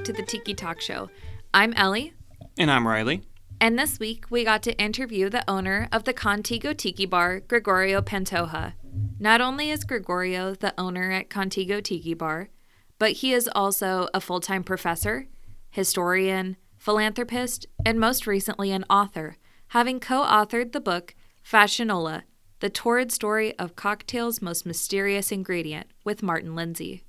back to the Tiki Talk Show. I'm Ellie. And I'm Ryley. And this week, we got to interview the owner of the Kon-Tigo Tiki Bar, Gregorio Pantoja. Not only is Gregorio the owner at Kon-Tigo Tiki Bar, but he is also a full-time professor, historian, philanthropist, and most recently an author, having co-authored the book Fashionola, the torrid story of cocktail's most mysterious ingredient, with Martin Lindsay.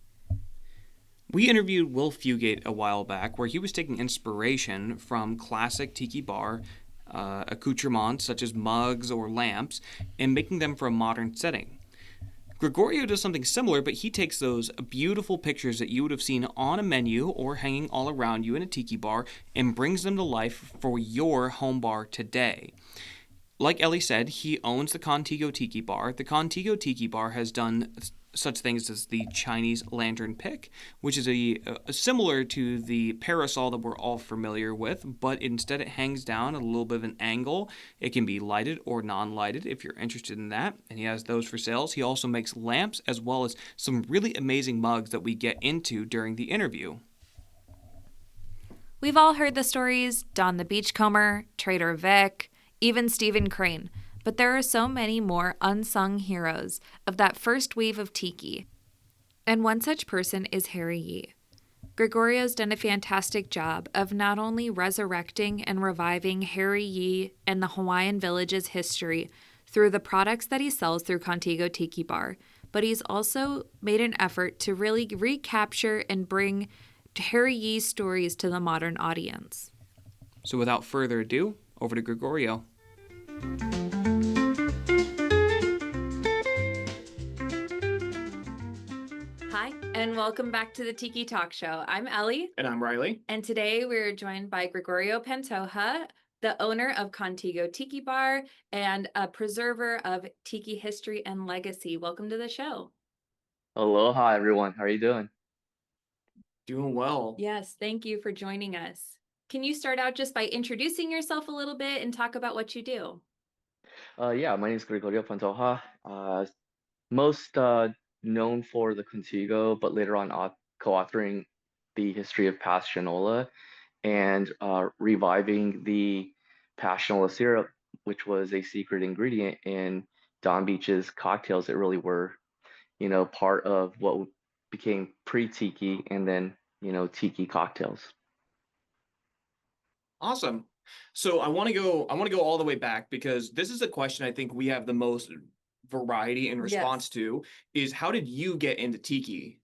We interviewed Will Fugate a while back, where he was taking inspiration from classic tiki bar accoutrements such as mugs or lamps and making them for a modern setting. Gregorio does something similar, but he takes those beautiful pictures that you would have seen on a menu or hanging all around you in a tiki bar and brings them to life for your home bar today. Like Ellie said, he owns the Kon-Tigo Tiki Bar. The Kon-Tigo Tiki Bar has done such things as the Chinese lantern pick, which is a similar to the parasol that we're all familiar with, but instead it hangs down at a little bit of an angle. It can be lighted or non-lighted if you're interested in that, and he has those for sales. He also makes lamps as well as some really amazing mugs that we get into during the interview. We've all heard the stories, Don the Beachcomber, Trader Vic, even Stephen Crane, but there are so many more unsung heroes of that first wave of tiki. And one such person is Harry Yee. Gregorio's done a fantastic job of not only resurrecting and reviving Harry Yee and the Hawaiian village's history through the products that he sells through Kon-Tigo Tiki Bar, but he's also made an effort to really recapture and bring Harry Yee's stories to the modern audience. So without further ado, over to Gregorio. Hi, and welcome back to the Tiki Talk Show. I'm Ellie. And I'm Ryley. And today we're joined by Gregorio Pantoja, the owner of Kon-Tigo Tiki Bar and a preserver of tiki history and legacy. Welcome to the show. Aloha, everyone. How are you doing? Doing well. Yes, thank you for joining us. Can you start out just by introducing yourself a little bit and talk about what you do? Yeah, my name is Gregorio Pantoja. Most known for the Kon-Tigo, but later on co-authoring the history of Passionola and reviving the Passionola syrup, which was a secret ingredient in Don Beach's cocktails that really were, part of what became pre-tiki and then, tiki cocktails. Awesome. So I want to go all the way back because this is a question I think we have the most variety in response to is how did you get into tiki?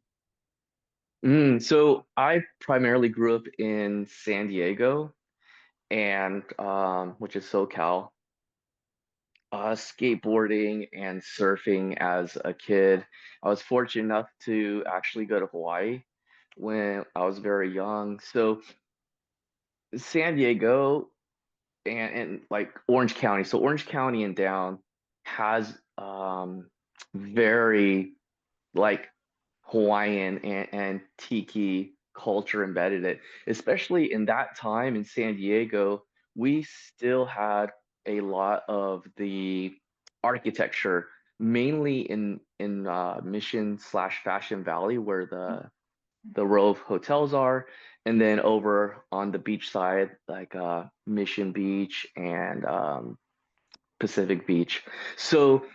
So I primarily grew up in San Diego and which is SoCal, skateboarding and surfing as a kid. I was fortunate enough to actually go to Hawaii when I was very young. So San Diego and like Orange County. So Orange County and down has very like Hawaiian and tiki culture embedded it. Especially in that time in San Diego, we still had a lot of the architecture, mainly in Mission slash Fashion Valley, where the row of hotels are, and then over on the beach side, like Mission Beach and Pacific Beach. So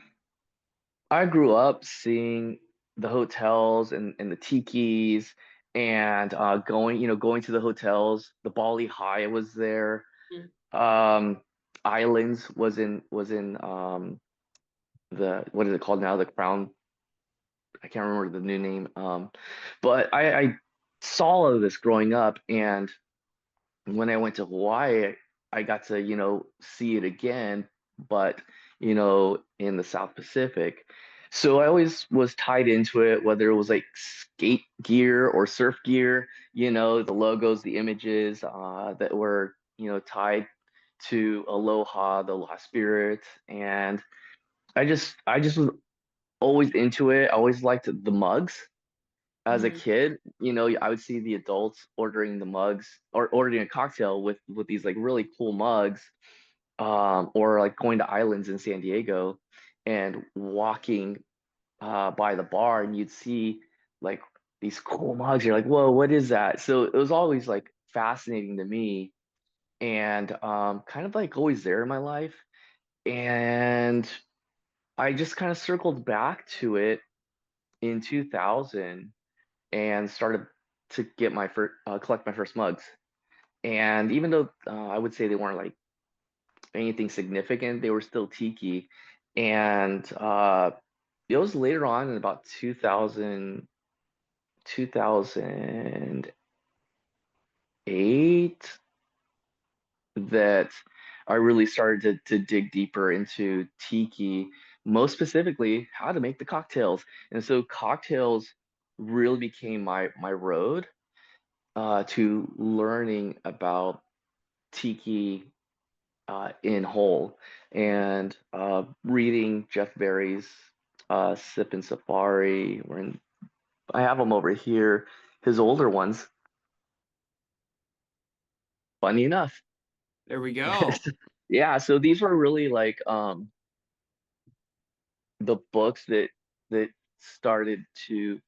I grew up seeing the hotels and the tikis and going to the hotels. The Bali High was there. Um, Islands was in the what is it called now? The Crown. I can't remember the new name. But I saw all of this growing up, and when I went to Hawaii, I got to see it again, but in the South Pacific. So I always was tied into it, whether it was like skate gear or surf gear, the logos, the images that were, tied to Aloha, the Aloha spirit. And I just was always into it. I always liked the mugs as a kid. I would see the adults ordering the mugs or ordering a cocktail with these like really cool mugs, or like going to islands in San Diego and walking by the bar, and you'd see like these cool mugs. You're like, whoa, what is that? So it was always like fascinating to me, and kind of like always there in my life. And I just kind of circled back to it in 2000 and started to get my first collect my first mugs. And even though I would say they weren't like anything significant, they were still tiki. And it was later on in about 2008 that I really started to dig deeper into tiki, most specifically how to make the cocktails. And so cocktails really became my road to learning about tiki in whole, and reading Jeff Berry's Sip and Safari. I have them over here, his older ones, funny enough. There we go. Yeah, so these were really like the books that started to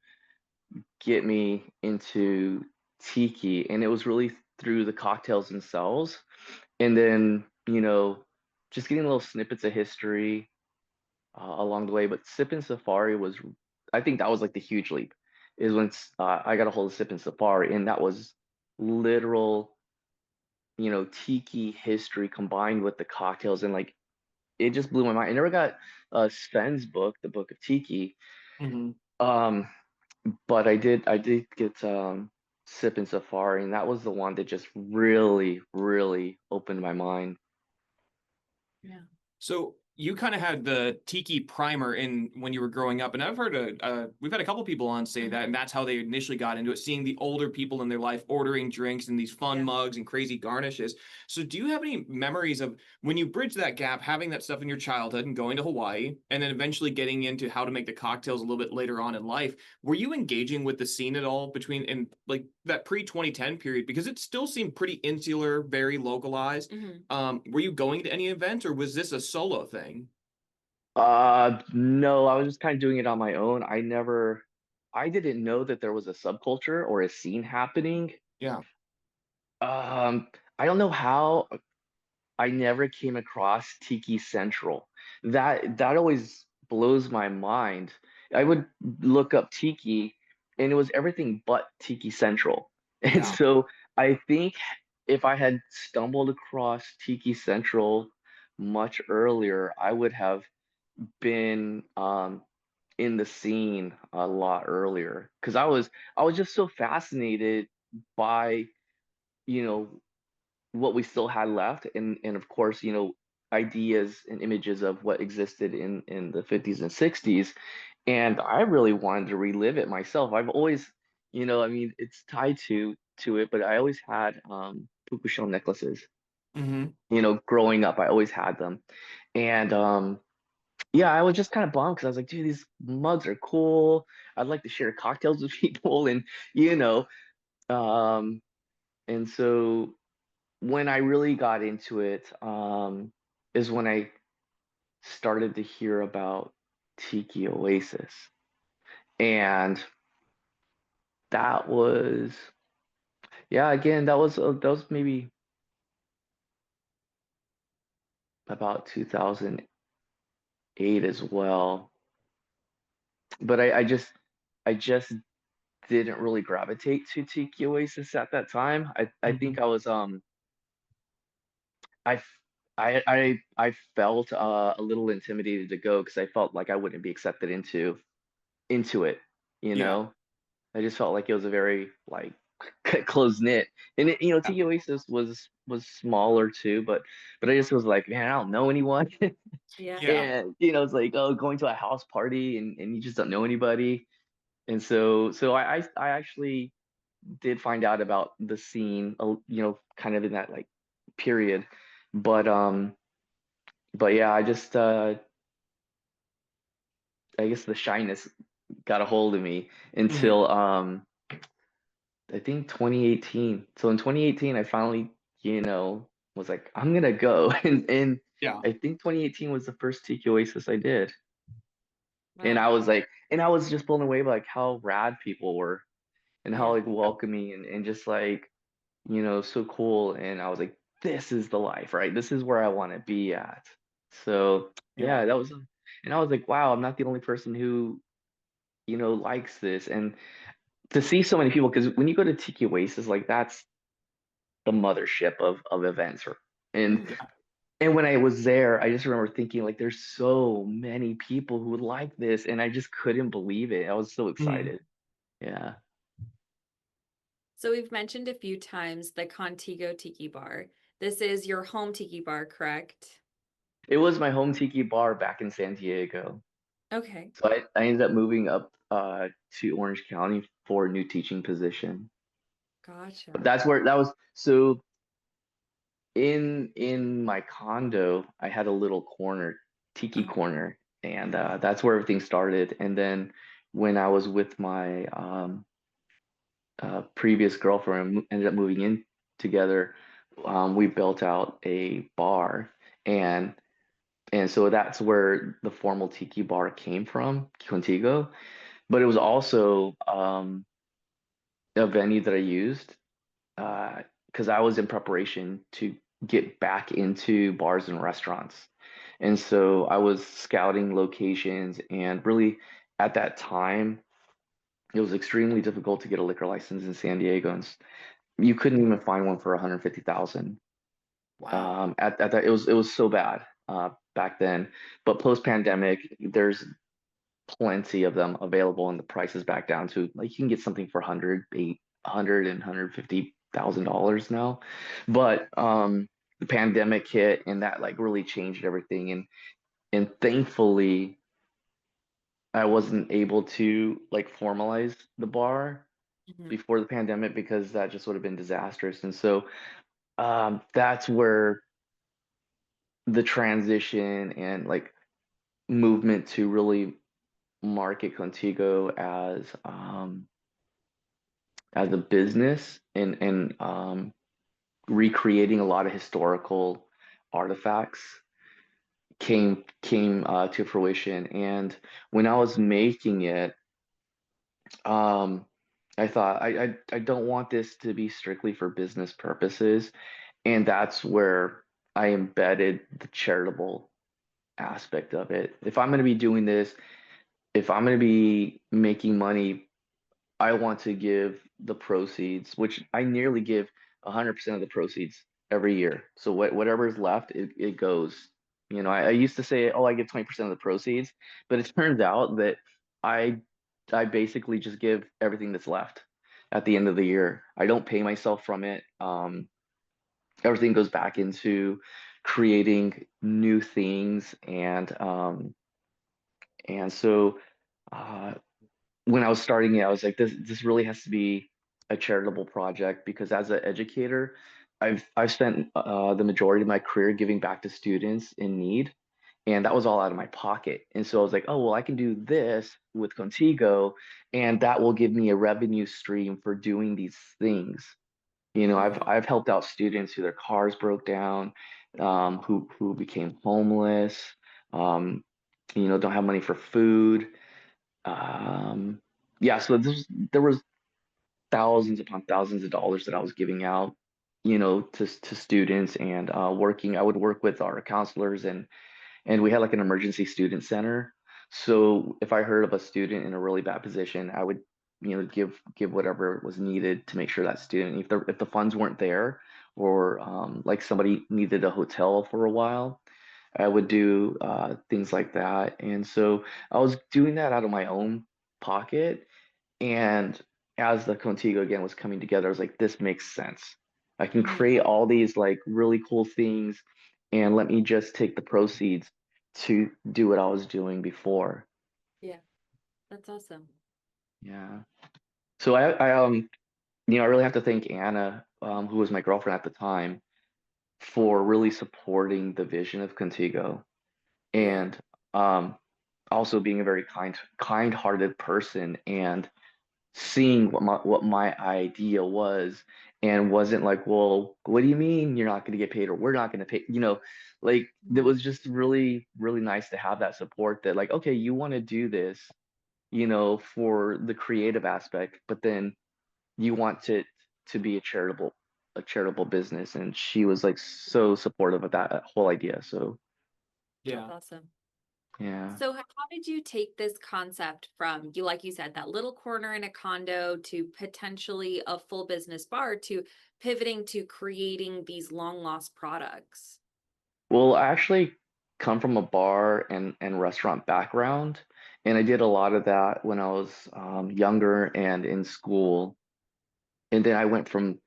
get me into tiki, and it was really through the cocktails themselves, and then just getting little snippets of history along the way. But Sip and Safari was, I think that was like the huge leap, is when I got a hold of Sip and Safari, and that was literal, tiki history combined with the cocktails, and like it just blew my mind. I never got Sven's book, the Book of Tiki, Hmm. um, but I did get Sip and Safari, and that was the one that just really, really opened my mind. Yeah. So you kind of had the tiki primer in when you were growing up, and I've heard we've had a couple people on say that, and that's how they initially got into it, seeing the older people in their life ordering drinks and these fun Yeah. mugs and crazy garnishes. So do you have any memories of when you bridged that gap, having that stuff in your childhood and going to Hawaii, and then eventually getting into how to make the cocktails a little bit later on in life? Were you engaging with the scene at all between in like that pre-2010 period? Because it still seemed pretty insular, very localized. Mhm. Were you going to any events, or was this a solo thing? No, I was just kind of doing it on my own. I didn't know that there was a subculture or a scene happening. Yeah, Um, I don't know how I never came across Tiki Central. That always blows my mind. I would look up Tiki, and it was everything but Tiki Central. And yeah, so I think if I had stumbled across Tiki Central much earlier, I would have been in the scene a lot earlier, because I was just so fascinated by you know what we still had left, and of course ideas and images of what existed in the 50s and 60s, and I really wanted to relive it myself. I've always, I mean, it's tied to it, but I always had puka shell necklaces. hmm, Growing up, I always had them, and yeah, I was just kind of bummed because I was like, dude, these mugs are cool. I'd like to share cocktails with people, and you know, um, and so when I really got into it, is when I started to hear about Tiki Oasis, and that was, yeah, again, that was maybe about 2008 as well. But I just didn't really gravitate to Tiki Oasis at that time. I think hmm, I was I f- I felt a little intimidated to go because I felt like I wouldn't be accepted into it, you yeah, know. I just felt like it was a very like close knit, and yeah, Tiki Oasis was smaller too, but I just was like, man, I don't know anyone, Yeah. yeah. and it's like, oh, going to a house party, and you just don't know anybody, and so I actually did find out about the scene, kind of in that like period, but yeah, I guess the shyness got a hold of me Hmm. until I think 2018. So in 2018 I finally, was like, I'm gonna go and Yeah. I think 2018 was the first Tiki Oasis I did. And Wow. I was like, and I was just blown away by like how rad people were. and how Yeah. like welcoming and just like, so cool. And I was like, this is the life, right? This is where I want to be at. So Yeah. yeah, and I was like, wow, I'm not the only person who, likes this. And to see so many people, because when you go to Tiki Oasis, like that's the mothership of events. And Yeah. and when I was there, I just remember thinking like there's so many people who would like this, and I just couldn't believe it. I was so Mhm. excited. Yeah. So we've mentioned a few times the Kon-Tigo Tiki Bar. This is your home tiki bar, correct? It was my home tiki bar back in San Diego. Okay. So I ended up moving up to Orange County for a new teaching position. But Gotcha. that's where that was so in my condo, I had a little corner, tiki Uh-huh. corner, and that's where everything started. And then when I was with my previous girlfriend, ended up moving in together, we built out a bar, and and so that's where the formal tiki bar came from, Contigo. But it was also a venue that I used because I was in preparation to get back into bars and restaurants. And so I was scouting locations, and really at that time, it was extremely difficult to get a liquor license in San Diego. And you couldn't even find one for 150,000. Wow. At that, it was so bad back then. But post pandemic, there's plenty of them available, and the price is back down to like you can get something for 150,000 dollars now. But the pandemic hit, and that like really changed everything. And thankfully, I wasn't able to like formalize the bar Mhm. before the pandemic because that just would have been disastrous. And so that's where the transition and like movement to really market Contigo as a business and recreating a lot of historical artifacts came to fruition. And when I was making it, um, I thought I don't want this to be strictly for business purposes, and that's where I embedded the charitable aspect of it. If I'm going to be doing this, if I'm going to be making money, I want to give the proceeds, which I nearly give 100% of the proceeds every year. So whatever is left, it goes. I used to say, oh, I give 20% of the proceeds, but it turns out that I I basically just give everything that's left at the end of the year. I don't pay myself from it. Everything goes back into creating new things, and so uh, when I was starting it, I was like, this really has to be a charitable project because as an educator, I've spent the majority of my career giving back to students in need, and that was all out of my pocket. And so I was like, oh well, I can do this with Contigo, and that will give me a revenue stream for doing these things. Mhm. I've helped out students who their cars broke down, who became homeless, um, don't have money for food. Um, yeah, so there was thousands upon thousands of dollars that I was giving out, to students and working. I would work with our counselors, and we had like an emergency student center. So if I heard of a student in a really bad position, I would, give whatever was needed to make sure that student, if the funds weren't there, or like somebody needed a hotel for a while, I would do things like that. And so I was doing that out of my own pocket. And as the Contigo again was coming together, I was like, this makes sense. I can Mhm. create all these like really cool things, and let me just take the proceeds to do what I was doing before. Yeah, that's awesome. Yeah. So I really have to thank Anna, who was my girlfriend at the time, for really supporting the vision of Contigo, Yeah. and um, also being a very kind-hearted person, and seeing what my idea was, and wasn't like, well, what do you mean you're not going to get paid, or we're not going to pay, like it Mhm. was just really, really nice to have that support that like, okay, you want to do this, for the creative aspect, but then you want it to be a charitable business, and she was like so supportive of that whole idea. So That's Yeah. awesome. yeah. So, how did you take this concept from you, like you said, that little corner in a condo to potentially a full business bar to pivoting to creating these long lost products? Well, I actually come from a bar and restaurant background, and I did a lot of that when I was younger and in school. And then I went from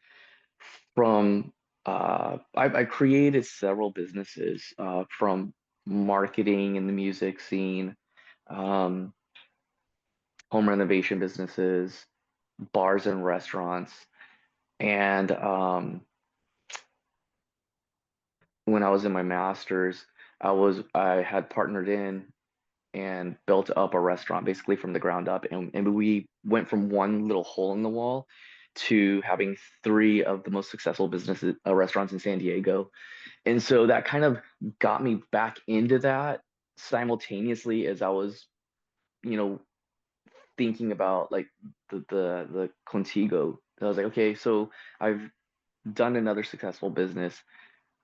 I created several businesses from marketing in the music scene, um, home renovation businesses, bars and restaurants. And when I was in my master's, I had partnered in and built up a restaurant basically from the ground up. And we went from one little hole in the wall to having three of the most successful businesses, restaurants in San Diego. And so that kind of got me back into that simultaneously as I was, you know, thinking about like the Contigo. I was like, okay, so I've done another successful business,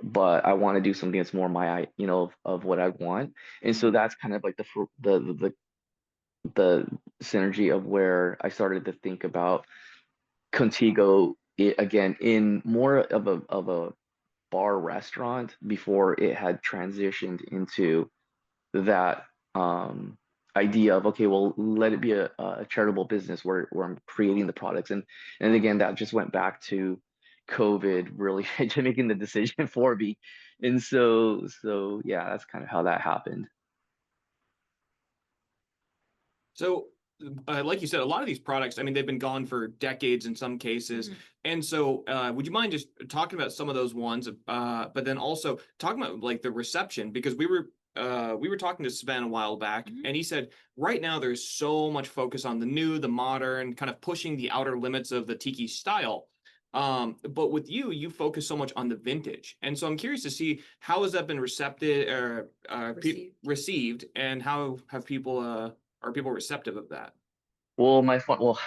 but I want to do something that's more of what I want. And so Mhm. that's kind of like the synergy of where I started to think about Contigo again in more of a bar restaurant before it had transitioned into that idea of okay, well, let it be a charitable business where I'm creating the products, and again that just went back to COVID really to making the decision for me, and so yeah, that's kind of how that happened. So, like you said, a lot of these products, I mean, they've been gone for decades in some cases. Mhm. And so, would you mind just talking about some of those ones, but then also talking about like the reception? Because we were talking to Sven a while back, Mhm. and he said right now there's so much focus on the new, the modern, kind of pushing the outer limits of the tiki style. But with you, you focus so much on the vintage, and so I'm curious to see how has that been recepted or Received. received, and how have people are people receptive of that?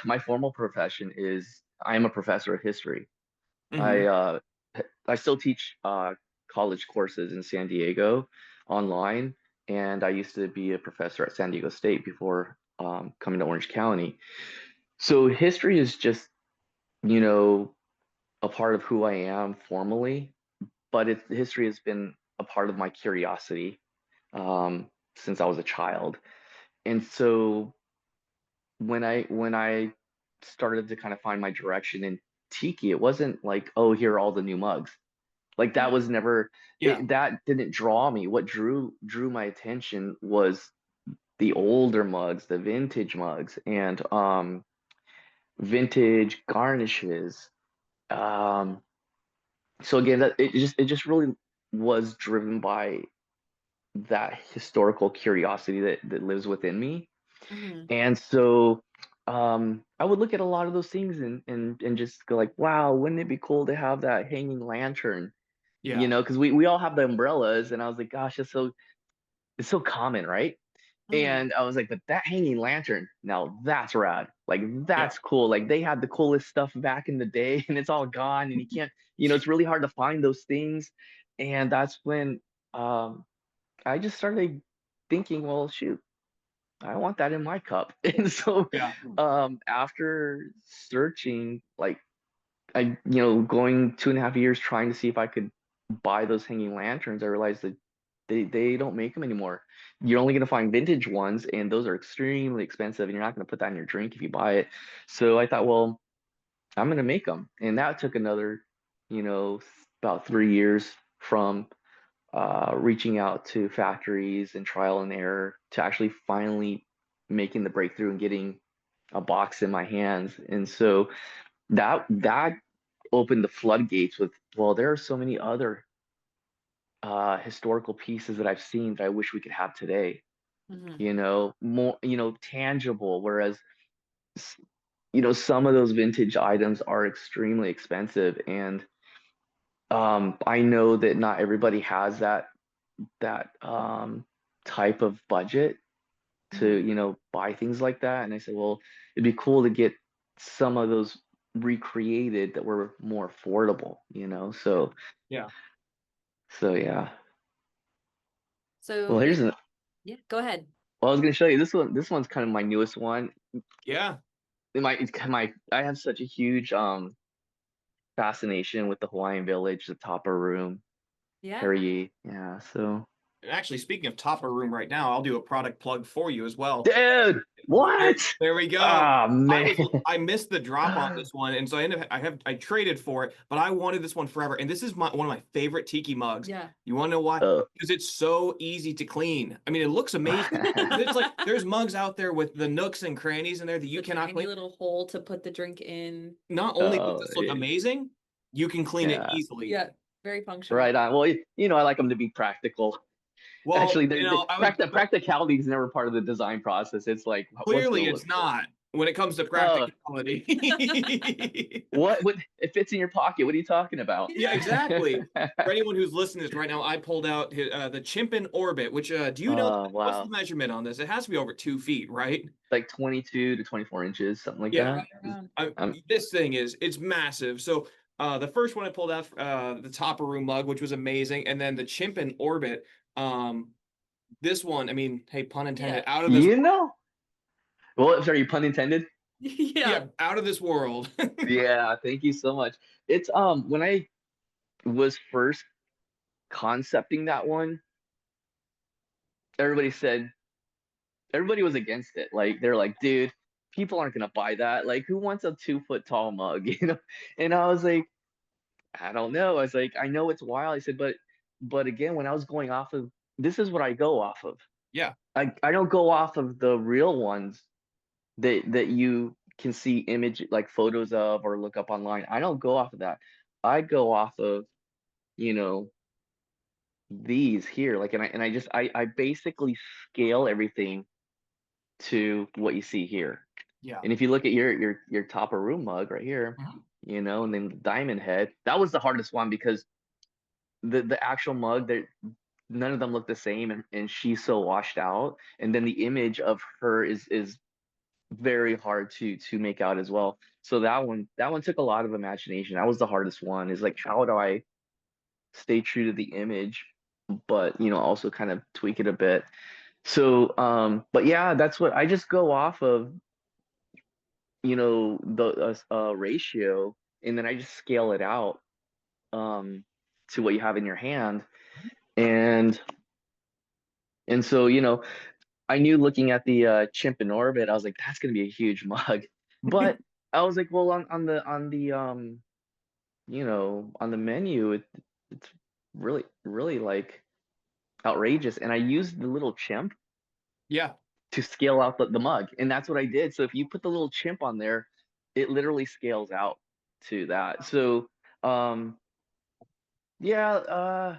My formal profession is I am a professor of history. I Hmm. uh, I still teach college courses in San Diego online, and I used to be a professor at San Diego State before coming to Orange County. So history is just, you know, a part of who I am formally, but history has been a part of my curiosity since I was a child. And so when I started to kind of find my direction in Tiki, it wasn't like, oh, here are all the new mugs. Like that Mhm. was never Yeah. that didn't draw me. What drew my attention was the older mugs, the vintage mugs, and vintage garnishes. Um, so again, it just really was driven by that historical curiosity that lives within me. Mhm. And so I would look at a lot of those things and just go like, wow, wouldn't it be cool to have that hanging lantern? You Yeah. know, because we all have the umbrellas, and I was like, gosh, it's so common, right? Mhm. And I was like, but that hanging lantern, now that's rad. Like Yeah. that's cool. Like they had the coolest stuff back in the day, and it's all gone, and you can't, it's really hard to find those things. And that's when um, I just started thinking, well, shoot, I want that in my cup. And so Yeah. after searching, like going 2.5 years trying to see if I could buy those hanging lanterns, I realized that they don't make them anymore. You're only going to find vintage ones, and those are extremely expensive, and you're not going to put that in your drink if you buy it. So I thought, well, I'm going to make them, and that took another, you know, about 3 years from reaching out to factories and trial and error to actually finally making the breakthrough and getting a box in my hands. And so that opened the floodgates with, well, there are so many other historical pieces that I've seen that I wish we could have today, Mhm. you know, more, tangible. Whereas, s- some of those vintage items are extremely expensive. And I know that not everybody has that type of budget to, Mhm. buy things like that. And I said, well, it'd be cool to get some of those. recreated that were more affordable, you know? Yeah. So yeah. So Well, yeah, here's an yeah, go ahead. well, I was gonna show you this one. This one's kind of my newest one. Yeah. I have such a huge fascination with the Hawaiian Village, the Tapa Room, Yeah. Harry. Yeah, so And actually, speaking of Topper Room right now, I'll do a product plug for you as well. dude, There, what? there we go. Ah man. I missed the drop on this one, and so I traded for it, but I wanted this one forever. And this is one of my favorite tiki mugs. Yeah. You want to know why? Oh. Because it's so easy to clean. I mean, it looks amazing. It's like there's mugs out there with the nooks and crannies in there that you The cannot tiny clean. little hole to put the drink in. Not only does Oh, this look amazing, you can clean it yeah. easily. Yeah, very functional. Right on. Well, you know, I like them to be practical. Well, Actually, practicality is never part of the design process. It's like, what's clearly gonna look it's cool? not when it comes to Oh, practicality. what? It fits in your pocket. What are you talking about? Yeah, exactly. For anyone who's listening to this right now, I pulled out the chimp in orbit, which do you know Oh, what's the wow. measurement on this? It has to be over 2 feet, right? Like 22 to 24 inches, something like Yeah. that. Right around. This thing it's massive. So the first one I pulled out, the Topper Room mug, which was amazing, and then the chimp in orbit. Um, this one, I mean, hey, pun intended, Yeah. out of this, You know? Well, sorry, pun intended. Yeah. yeah, out of this world. Yeah, thank you so much. It's when I was first concepting that one, everybody said everybody was against it. Like they're like, dude, people aren't gonna buy that. Like, who wants a 2 foot tall mug? You know? And I was like, I don't know. I was like, I know it's wild. I said, but again, when I was going off of this is what I go off of. Yeah. I don't go off of the real ones that you can see image like photos of or look up online. I don't go off of that. I go off of, you know, these here. Like and I basically scale everything to what you see here. Yeah. And if you look at your Topper Room mug right here, Mhm. you know, and then the diamond head, that was the hardest one because the actual mug that none of them look the same and she's so washed out. And then the image of her is very hard to make out as well. So that one took a lot of imagination. That was the hardest one, is like how do I stay true to the image, but you know, also kind of tweak it a bit. So but yeah, that's what I just go off of, you know, the ratio, and then I just scale it out to what you have in your hand. And so, you know, I knew looking at the chimp in orbit, I was like, that's gonna be a huge mug. But I was like, well, on the you know, on the menu, it's really like outrageous. And I used the little chimp Yeah. to scale out the mug, and that's what I did. So if you put the little chimp on there, it literally scales out to that. So yeah,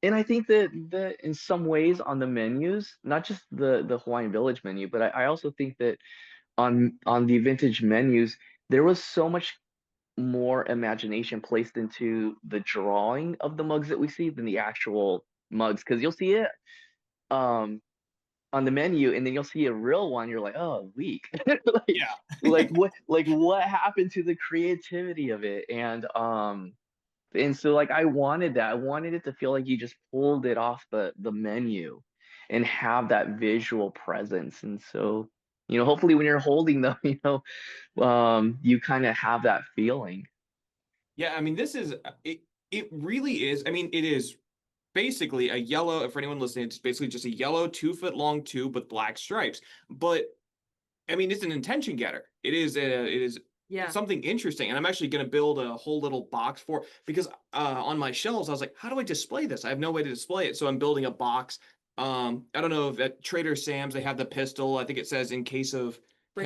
and I think that in some ways on the menus, not just the Hawaiian Village menu, but I also think that on the vintage menus, there was so much more imagination placed into the drawing of the mugs that we see than the actual mugs. Because you'll see it um on the menu, and then you'll see a real one. You're like, oh, weak. like Yeah. what happened to the creativity of it? And so like I wanted that. I wanted it to feel like you just pulled it off the menu and have that visual presence. And so, you know, hopefully when you're holding them, you know, you kind of have that feeling. Yeah, I mean, it really is. I mean, it is basically a yellow, for anyone listening, it's basically just a yellow 2 foot long tube with black stripes. But I mean, it's an intention getter. It is Yeah. something interesting. And I'm actually going to build a whole little box because on my shelves, I was like, how do I display this? I have no way to display it. So I'm building a box. I don't know if at Trader Sam's they have the pistol. I think it says in case of hip.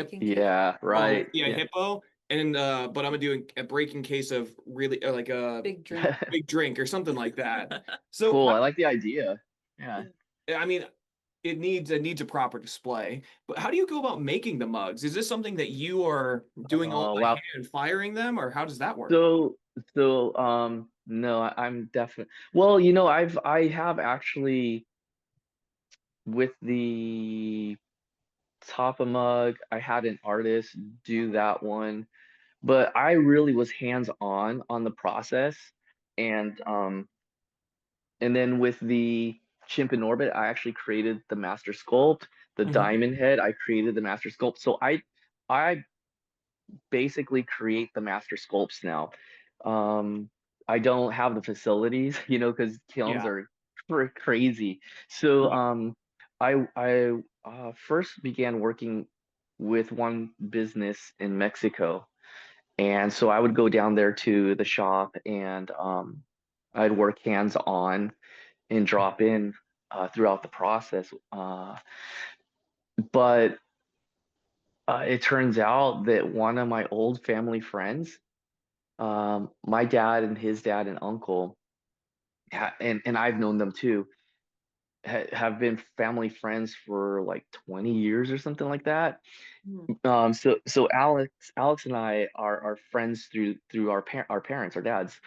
Breaking case. Yeah, Oh, right. yeah, Yeah. hippo. And but I'm gonna do a break in case of really like a Big drink. big drink or something like that. So Cool. I like the idea. Yeah. I mean, it needs a proper display. But how do you go about making the mugs? Is this something that you are doing all Oh, by wow. hand, firing them, or how does that work? So no, I'm definitely, well, you know, I have actually with the top a mug. I had an artist do that one, but I really was hands on the process. And and then with the chimp in orbit, I actually created the master sculpt. The Hmm. diamond head, I created the master sculpt. So I basically create the master sculpts now. Um, I don't have the facilities, because kilns Yeah. are crazy. So Right. I first began working with one business in Mexico, and so I would go down there to the shop, and I'd work hands on and drop in throughout the process. But it turns out that one of my old family friends, my dad and his dad and uncle, and I've known them too, have been family friends for like 20 years or something like that. Mm. So Alex and I are friends through our parents, our dads,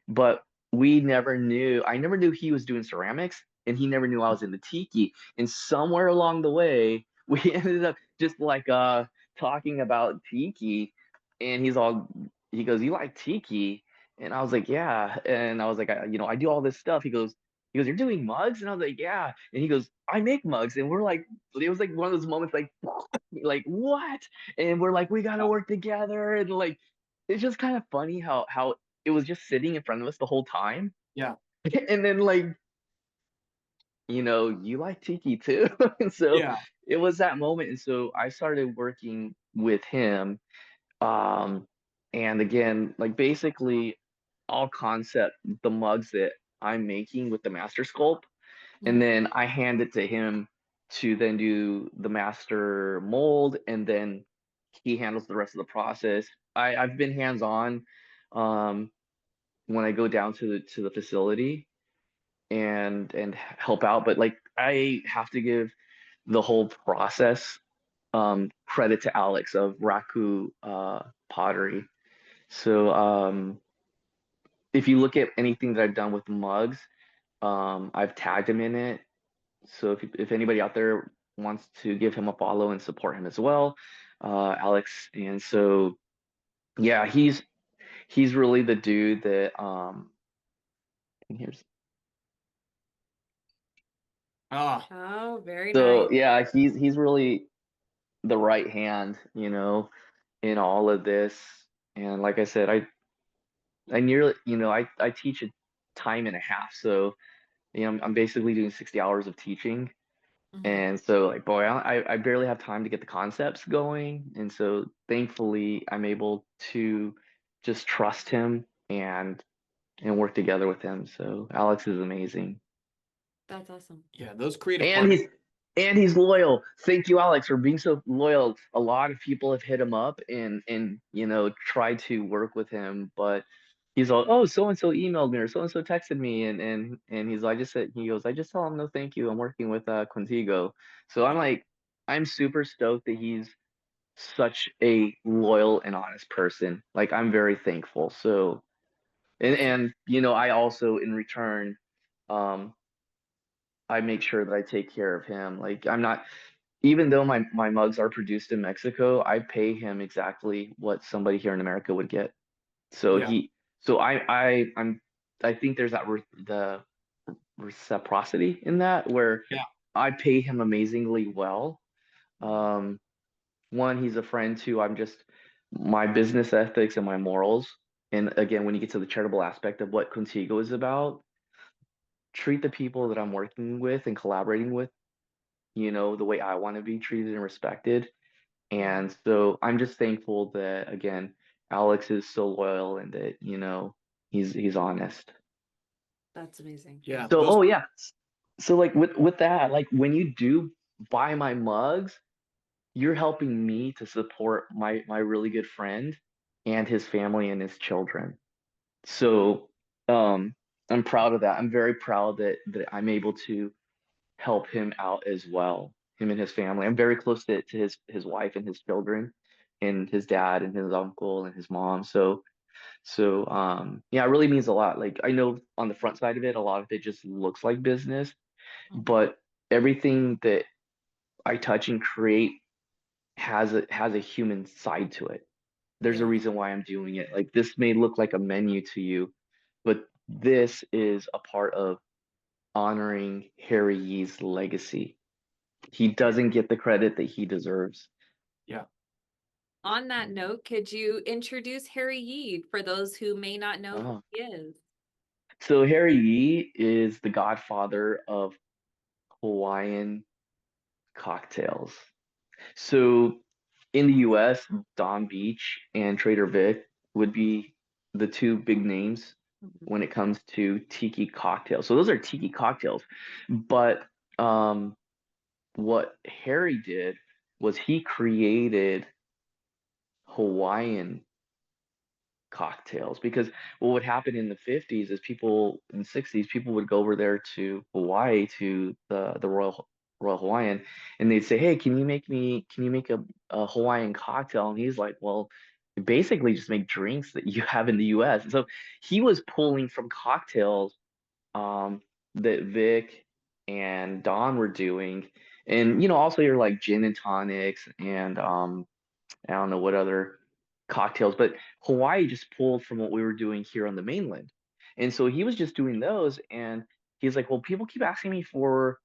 but we never knew. I never knew he was doing ceramics, and he never knew I was in the tiki. And somewhere along the way, we ended up just like talking about tiki, and he goes, "You like tiki?" And I was like, "Yeah." And I was like, I do all this stuff." He goes, "You're doing mugs?" And I was like, "Yeah." And he goes, "I make mugs." And we're like, it was like one of those moments like, like what? And we're like, we gotta Yeah. work together. And like, it's just kind of funny how it was just sitting in front of us the whole time. Yeah. And then like, you like Tiki too. And so Yeah. it was that moment. And so I started working with him. Um, and again, like basically all concept, the mugs that I'm making with the master sculpt, and Mhm. then I hand it to him to then do the master mold, and then he handles the rest of the process. I've been hands on um, when I go down to the facility and help out, but like I have to give the whole process credit to Alex of Raku Pottery. So if you look at anything that I've done with mugs, I've tagged him in it. So if anybody out there wants to give him a follow and support him as well, Alex. And so yeah, he's really the dude that and here's Ah. Oh, very nice. so yeah, he's really the right hand, in all of this. And like I said, I nearly, I teach a time and a half. So, I'm basically doing 60 hours of teaching. Mhm. And so like, boy, I barely have time to get the concepts going. And so thankfully I'm able to just trust him and work together with him. So Alex is amazing. That's awesome. Yeah. Those creative And partners. he's loyal. Thank you, Alex, for being so loyal. A lot of people have hit him up and tried to work with him, but he's all, oh, so and so emailed me or so and so texted me, and he's, I just said, he goes, I just tell him no, thank you. I'm working with Kon-Tigo. So I'm like, I'm super stoked that he's such a loyal and honest person. Like I'm very thankful. So That's and I also in return, um, I make sure that I take care of him. Like I'm not, even though my mugs are produced in Mexico, I pay him exactly what somebody here in America would get. So Yeah. he, so I think there's that the reciprocity in that where Yeah. I pay him amazingly well. Mhm. Um, One, he's a friend. Two, I'm just my business ethics and my morals. And again, when you get to the charitable aspect of what Contigo is about, treat the people that I'm working with and collaborating with, the way I want to be treated and respected. Mhm. And so I'm just thankful that again, Alex is so loyal and that, he's honest. That's amazing. Yeah. So, Those. oh yeah. So like with that, like when you do buy my mugs, you're helping me to support my really good friend and his family and his children. So, I'm proud of that. I'm very proud that I'm able to help him out as well, him and his family. I'm very close to his wife and his children and his dad and his uncle and his mom. So yeah, it really means a lot. Like I know on the front side of it, a lot of it just looks like business, Mhm. but everything that I touch and create has a human side to it. There's a Yeah. reason why I'm doing it. Like this may look like a menu to you, but this is a part of honoring Harry Yee's legacy. He Yeah. doesn't get the credit that he deserves. Yeah. On that note, could you introduce Harry Yee for those who may not know who Oh. he is? So Harry Yee is the godfather of Hawaiian cocktails. So in the US, Don Beach and Trader Vic would be the two big names Mhm. when it comes to tiki cocktails. So those are tiki cocktails. But um, what Harry did was he created Hawaiian cocktails because what would happen in the 50s is people in the 60s people would go over there to Hawaii to the Royal Hawaiian and they'd say, hey, can you make a Hawaiian cocktail? And he's like, well, basically just make drinks that you have in the US. And so he was pulling from cocktails um that Vic and Don were doing, and also you're like gin and tonics and I don't know what other cocktails, but Hawaii just pulled from what we were doing here on the mainland. And so he was just doing those. And he's like, well, people keep asking me for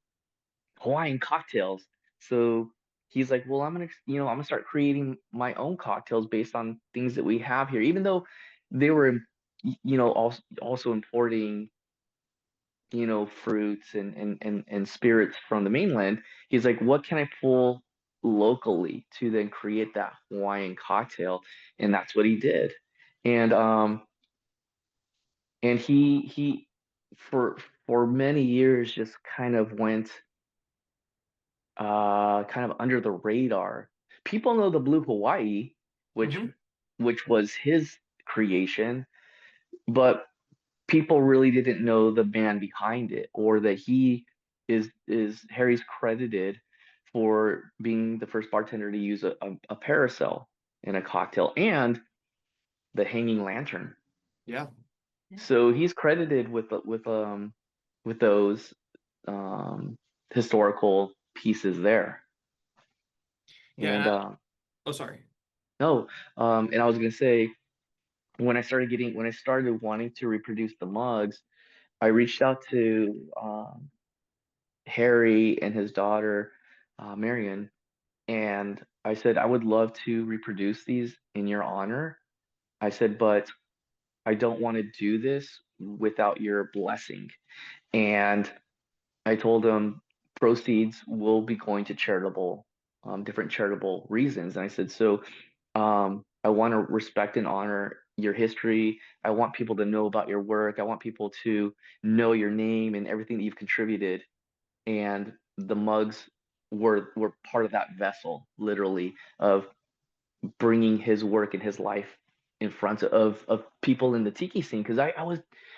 Hawaiian cocktails. So he's like, well, I'm gonna start creating my own cocktails based on things that we have here, even though they were, also importing fruits and spirits from the mainland. He's like, what can I pull locally to then create that Hawaiian cocktail? And that's what he did. And he for many years just kind of went kind of under the radar. People know the Blue Hawaii, which Hmm. was his creation, but people really didn't know the man behind it or that he Harry's credited for being the first bartender to use a parasoil in a cocktail and the hanging lantern. Yeah. Yeah. So he's credited with those um historical pieces there. And Yeah. Oh, sorry. no, and I was gonna say when I started wanting to reproduce the mugs, I reached out to Harry and his daughter, Marion, and I said, I would love to reproduce these in your honor. I said, but I don't want to do this without your blessing. And I told him proceeds will be going to different charitable reasons. And I said, so I want to respect and honor your history. I want people to know about your work. I want people to know your name and everything that you've contributed, and the mugs were part of that vessel, literally, of bringing his work and his life in front of people in the tiki scene. Because I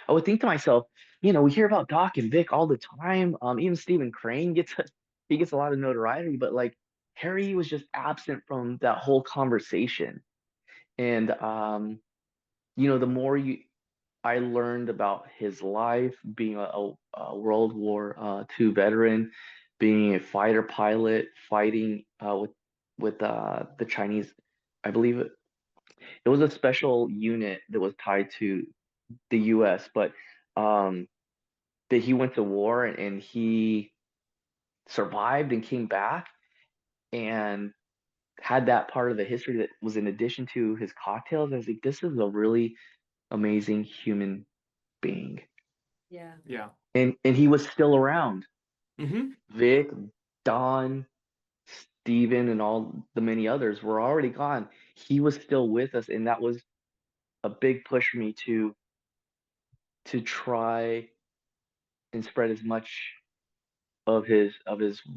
would think to myself, we hear about Doc and Vic all the time. Even Stephen Crane he gets a lot of notoriety, but like Harry was just absent from that whole conversation. And the more I learned about his life, being a World War II veteran, being a fighter pilot, fighting with the Chinese. I believe it was a special unit that was tied to the U.S., but um, that he went to war and he survived and came back and had that part of the history that was in addition to his cocktails. I was like, this is a really amazing human being. Yeah. Yeah. And he was still around. Hmm. Vic, Don, Steven, and all the many others were already gone. He was still with us, and that was a big push for me to try and spread as much of his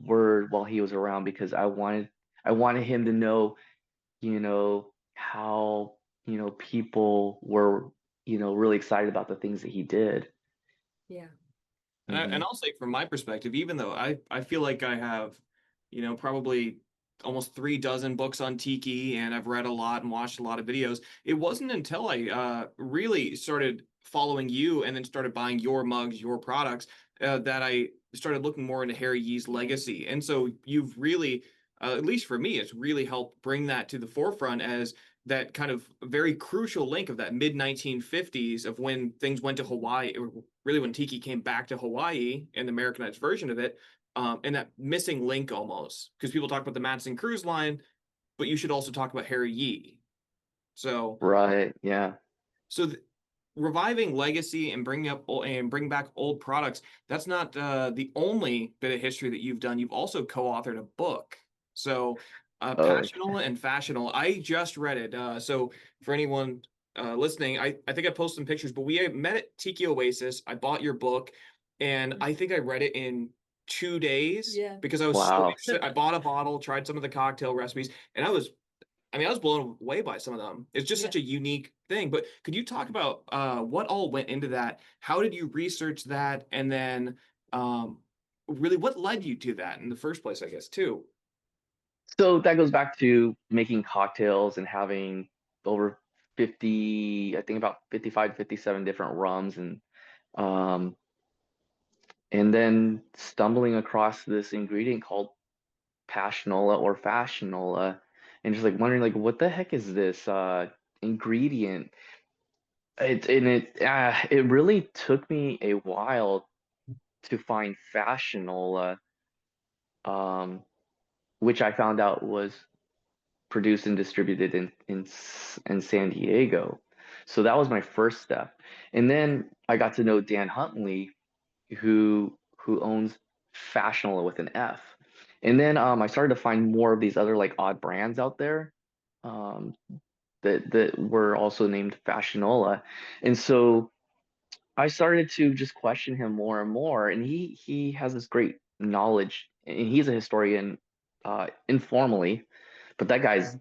word while he was around because I wanted him to know, how, people were, really excited about the things that he did. Yeah. And Hmm. I'll say from my perspective, even though I feel like I have, probably almost 3 dozen books on Tiki and I've read a lot and watched a lot of videos, it wasn't until I really started following you and then started buying your mugs, your products, that I started looking more into Harry Yee's legacy. And so you've really at least for me, it's really helped bring that to the forefront as that kind of very crucial link of that mid 1950s of when things went to Hawaii, or really when Tiki came back to Hawaii and the Americanized version of it, and that missing link almost. Because people talk about the Madison Cruise Line, but you should also talk about Harry Yee. So, Right. Yeah. so th- reviving legacy and bring back old products, that's not the only bit of history that you've done. You've also co-authored a book. So Oh, Passional and Fashional, I just read it. So for anyone listening, I think I posted some pictures, but we met at Tiki Oasis. I bought your book, and I think I read it in 2 days. Yeah. Because I was so wow. interested. I bought a bottle, tried some of the cocktail recipes, and I was blown away by some of them. It's just Yeah. such a unique thing. But could you talk about what all went into that? How did you research that? And then really what led you to that in the first place, I guess, too? So that goes back to making cocktails and having over 50, I think about 55 to 57 different rums, um and then stumbling across this ingredient called passionola or fashionola, and just like wondering like what the heck is this ingredient. It really took me a while to find fashionola, um which I found out was produced and distributed in San Diego. So that was my first step. And then I got to know Dan Huntley, who owns Fashionala with an F. And then I started to find more of these other like odd brands out there, um, that were also named Fashionola. And so I started to just question him more and more. And he has this great knowledge, and he's a historian, informally, but that guy's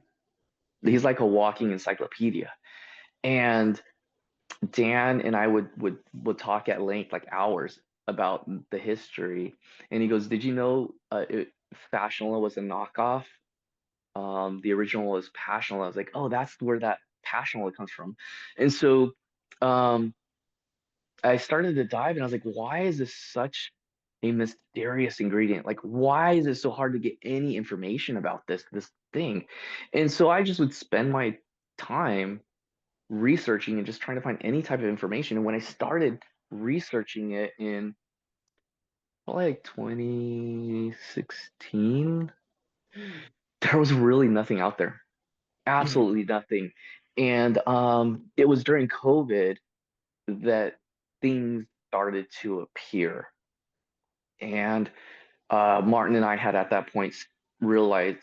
he's like a walking encyclopedia. And Dan and I would talk at length, like hours, about the history. And he goes, "Did you know Fashionala was a knockoff? The original was Passionala." I was like, "Oh, that's where that Passionala comes from." And so um, I started to dive, and I was like, "Why is this such a mysterious ingredient? Like, why is it so hard to get any information about this thing?" And so I just would spend my time researching and just trying to find any type of information. And when I started researching it in probably like 2016, Mm. there was really nothing out there, Mhm. absolutely nothing. And it was during COVID that things started to appear. And Martin and I had at that point realized,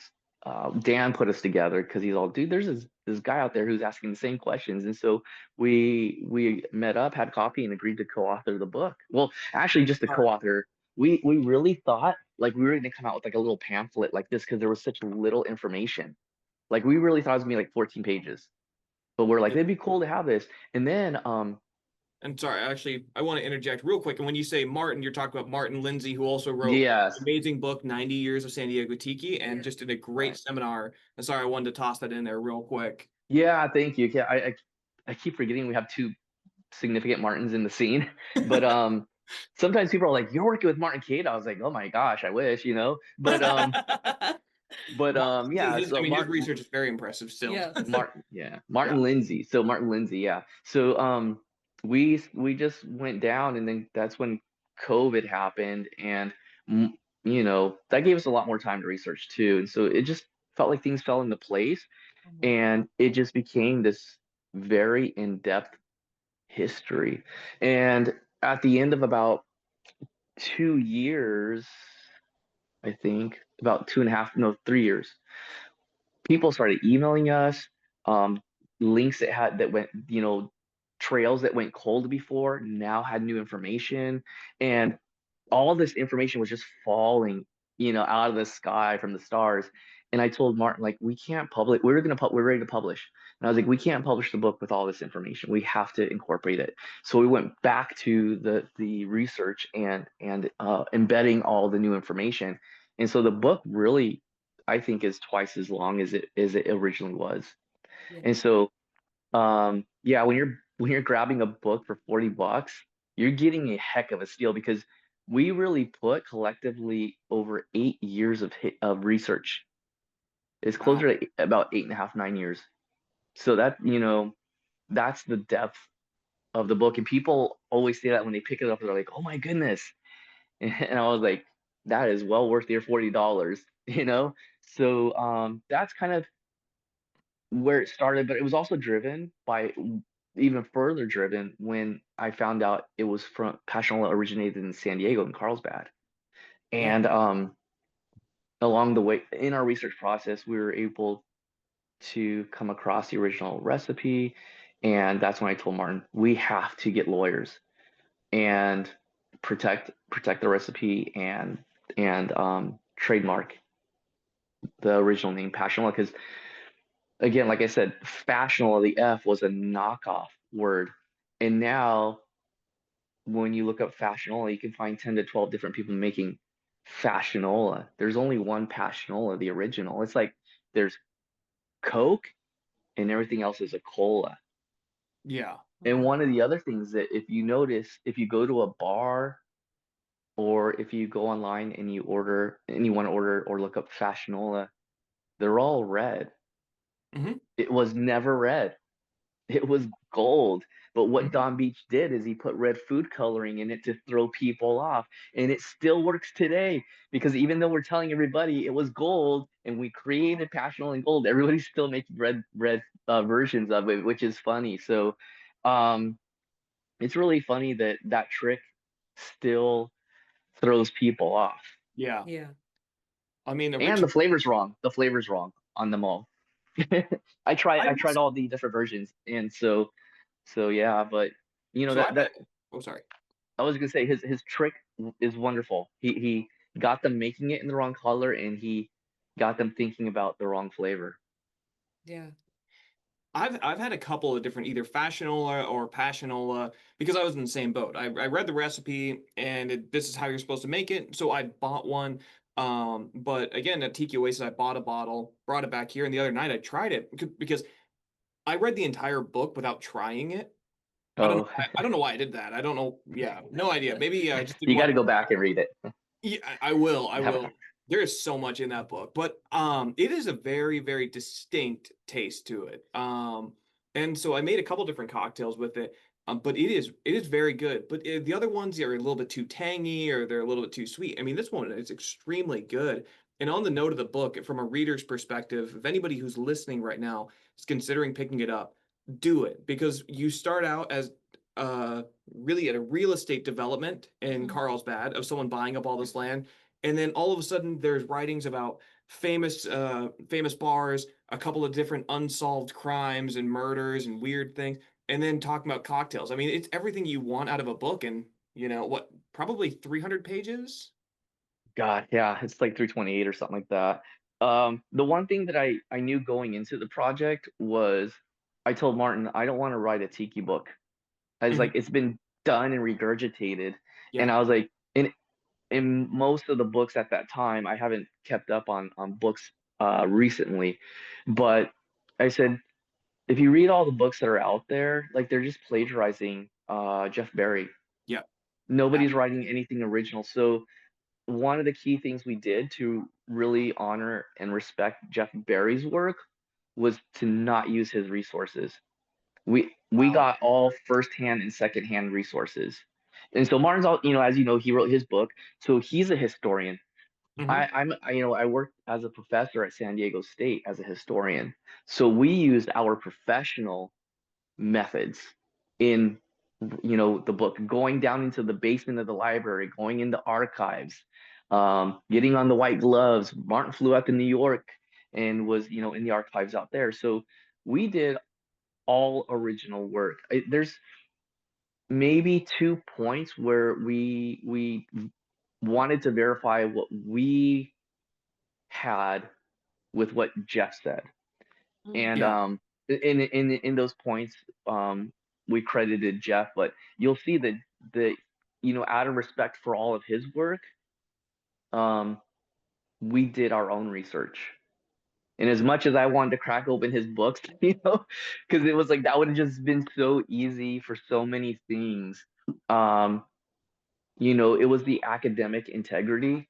Dan put us together because he's all, dude, there's this guy out there who's asking the same questions. And so we met up, had coffee, and agreed to co-author the book. Well, actually, just to co-author. We really thought like we were going to come out with like a little pamphlet like this because there was such little information. Like we really thought it was gonna be like 14 pages, but we're like, it'd be cool to have this. And then And sorry, actually, I want to interject real quick. And when you say Martin, you're talking about Martin Lindsay, who also wrote yes, an amazing book, 90 Years of San Diego Tiki, and Yeah. just did a great right. seminar. And sorry, I wanted to toss that in there real quick. Yeah, thank you. Yeah, I keep forgetting we have two significant Martins in the scene. But sometimes people are like, "You're working with Martin Cade." I was like, "Oh my gosh, I wish, you know." Yeah, so His research is very impressive still. Yeah. Martin Yeah. Lindsay. So Martin Lindsay, yeah. So we just went down, and then that's when COVID happened, and mm, that gave us a lot more time to research too. And so it just felt like things fell into place, Mhm. and it just became this very in-depth history. And at the end of about 2 years, I think, about two and a half, no, 3 years, people started emailing us, um, links that went, trails that went cold before now had new information. And all this information was just falling, out of the sky from the stars. And I told Martin, like, we can't publish. We're ready to publish. And I was like, we can't publish the book with all this information. We have to incorporate it. So we went back to the research and embedding all the new information. And so the book really, I think, is twice as long as it originally was. Yeah. And so yeah, when you're grabbing a book for $40, you're getting a heck of a steal because we really put collectively over 8 years of research It's Wow. closer to about 8.5, 9 years. So that, that's the depth of the book. And people always say that when they pick it up, they're like, "Oh my goodness." And I was like, that is well worth your $40, you know? So that's kind of where it started, but it was also driven by even further driven when I found out it was from Passiola originated in San Diego in Carlsbad. Yeah. And along the way in our research process, we were able to come across the original recipe. And that's when I told Martin, we have to get lawyers and protect the recipe and trademark the original name Passiola because again, like I said, fashionable, the F was a knockoff word. And now when you look up fashionola, you can find 10 to 12 different people making fashionola. There's only one passionola, the original. It's like there's Coke and everything else is a cola. Yeah. And one of the other things that if you notice, if you go to a bar or if you go online and you want to order or look up fashionola, they're all red. Hmm. It was never red. It was gold. But what Hmm. Don Beach did is he put red food coloring in it to throw people off. And it still works today because even though we're telling everybody it was gold and we created Passional and Gold, everybody's still making red versions of it, which is funny. So um, it's really funny that that trick still throws people off. Yeah. Yeah. I mean, And the originally, flavor's wrong. The flavor's wrong on them all. I I will. tried all the different versions, and so yeah, but So I've had. Oh, sorry. I was gonna say his trick is wonderful. He got them making it in the wrong color, and he got them thinking about the wrong flavor. Yeah. I've had a couple of different either fashionola or passionola because I was in the same boat. I read the recipe and this is how you're supposed to make it, so I bought one. But again, at Tiki Oasis, I bought a bottle, brought it back here, and the other night I tried it because I read the entire book without trying it. I don't know. Oh, I don't know why I did that. I don't know. Yeah, no idea. Maybe I just didn't you got want. to go back and read it. Yeah, I will. I Have- will. There is so much in that book, but it is a very, very distinct taste to it. And so I made a couple different cocktails with it. But it is very good. But the other ones are a little bit too tangy or they're a little bit too sweet. I mean, this one is extremely good. And on the note of the book, from a reader's perspective, if anybody who's listening right now is considering picking it up, do it because you start out as uh really at a real estate development in Mhm. Carlsbad of someone buying up all this land. And then all of a sudden there's writings about famous bars, a couple of different unsolved crimes and murders and weird things, and then talking about cocktails. I mean, it's everything you want out of a book and what, probably 300 pages? God, yeah, it's like 328 or something like that. The one thing that I knew going into the project was I told Martin I don't want to write a tiki book. I was Mhm. like, it's been done and regurgitated, and Yeah. I was like, in most of the books at that time, I haven't kept up on books recently, but I said if you read all the books that are out there, like they're just plagiarizing Jeff Berry. Yeah. Nobody's writing anything original. So one of the key things we did to really honor and respect Jeff Berry's work was to not use his resources. We Wow. got all firsthand and secondhand resources. And so Martin's all, as you know, he wrote his book, so he's a historian. Hmm. I worked as a professor at San Diego State as a historian. So we used our professional methods in the book, going down into the basement of the library, going into archives, getting on the white gloves. Martin flew out to New York and was in the archives out there. So we did all original work. There's maybe 2 points where we wanted to verify what we had with what Jeff said. Mm. And Yeah. in those points, we credited Jeff, but you'll see that out of respect for all of his work, um, we did our own research. And as much as I wanted to crack open his books, because it was like that would have just been so easy for so many things. Um, it was the academic integrity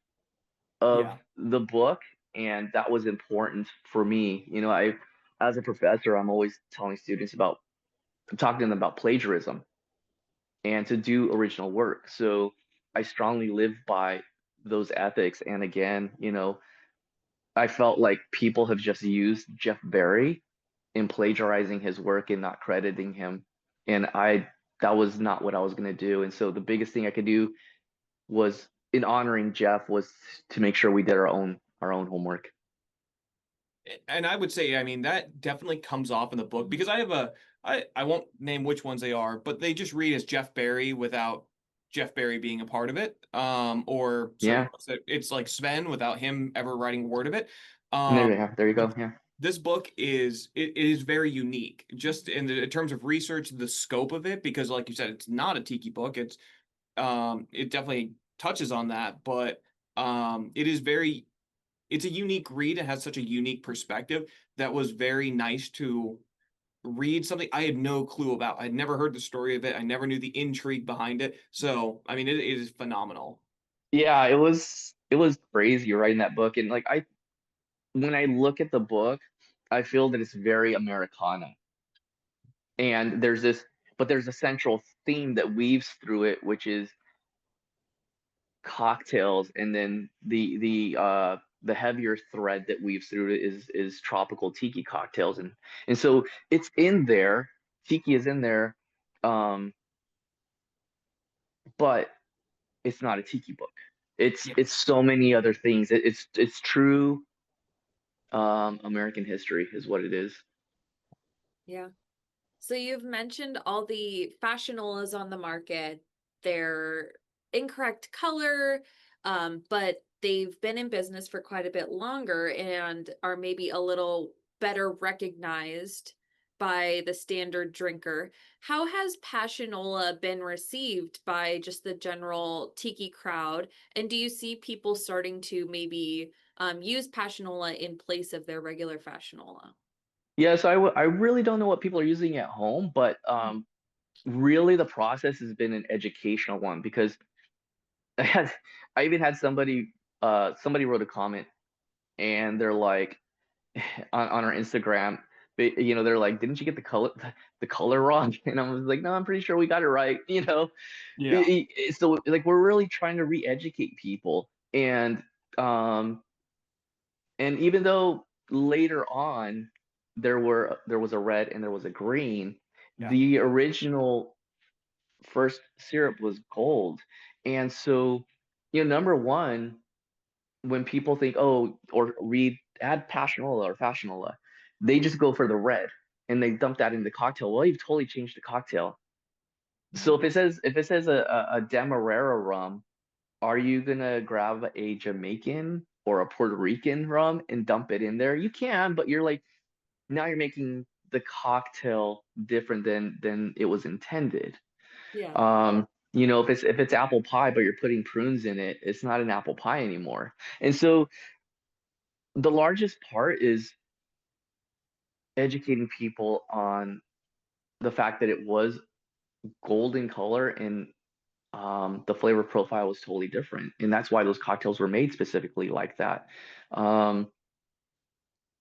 of Yeah. the book and that was important for me. I as a professor, I'm always telling students about talking to them about plagiarism and to do original work. So I strongly live by those ethics. And again, I felt like people have just used Jeff Barry in plagiarizing his work and not crediting him. And that was not what I was going to do. And so the biggest thing I could do was in honoring Jeff was to make sure we did our own homework. And I would say, I mean, that definitely comes off in the book because I won't name which ones they are, but they just read as Jeff Barry without Jeff Barry being a part of it. Or certain Yeah. books that it's like Sven without him ever writing a word of it. And there Um, you go. There you but go. Yeah. this book it is very unique, just in terms of research, the scope of it, because like you said, it's not a tiki book. It definitely touches on that, but it is very it's a unique read. It has such a unique perspective that was very nice to read something I had no clue about. I'd never heard the story of it. I never knew the intrigue behind it. So, I mean, it is phenomenal. Yeah, it was crazy writing that book. And like when I look at the book, I feel that it's very Americana. And there's a central theme that weaves through it, which is cocktails, and then the heavier thread that weaves through it is tropical tiki cocktails, and so it's in there. Tiki is in there, um, but it's not a tiki book. It's Yeah. it's so many other things. It's true American history is what it is. Yeah. So you've mentioned all the fashionolas on the market. They're incorrect color, but they've been in business for quite a bit longer and are maybe a little better recognized by the standard drinker. How has Passionola been received by just the general tiki crowd? And do you see people starting to maybe use Passionola in place of their regular Fashionola? Yeah, so I really don't know what people are using at home, but really the process has been an educational one because I had I even had somebody wrote a comment, and they're like on our Instagram, they're like, didn't you get the color wrong? And I was like, no, I'm pretty sure we got it right. Yeah. So like we're really trying to re-educate people, um and even though later on there was a red and there was a green, Yeah. the original first syrup was gold. And so, number one, when people think, oh, or read add passionola or fashionola, they just go for the red and they dump that in the cocktail. Well, you've totally changed the cocktail. So if it says a Demerara rum, are you gonna grab a Jamaican or a Puerto Rican rum and dump it in there? You can, but you're like, now you're making the cocktail different than it was intended. Yeah. If it's apple pie, but you're putting prunes in it, it's not an apple pie anymore. And so the largest part is educating people on the fact that it was golden color, and the flavor profile was totally different. And that's why those cocktails were made specifically like that. Um,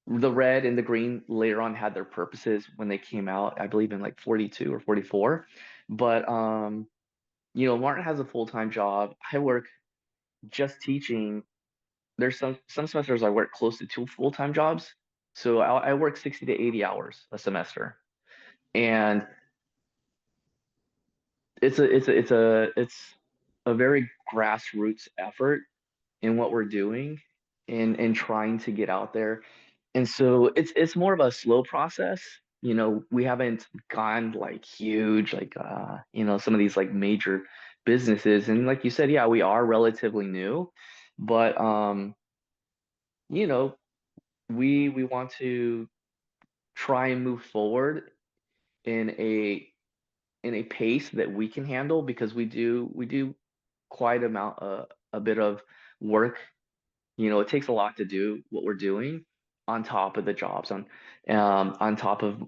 the red and the green later on had their purposes when they came out, I believe in like 42 or 44. But Martin has a full-time job. I work just teaching. There's some semesters I work close to two full-time jobs. So I work 60 to 80 hours a semester. And it's a very grassroots effort in what we're doing and trying to get out there. And so it's more of a slow process. We haven't gone like huge, like some of these like major businesses. And like you said, yeah, we are relatively new, but you know, we want to try and move forward in a pace that we can handle because we do quite a bit of work. It takes a lot to do what we're doing on top of the jobs, on top of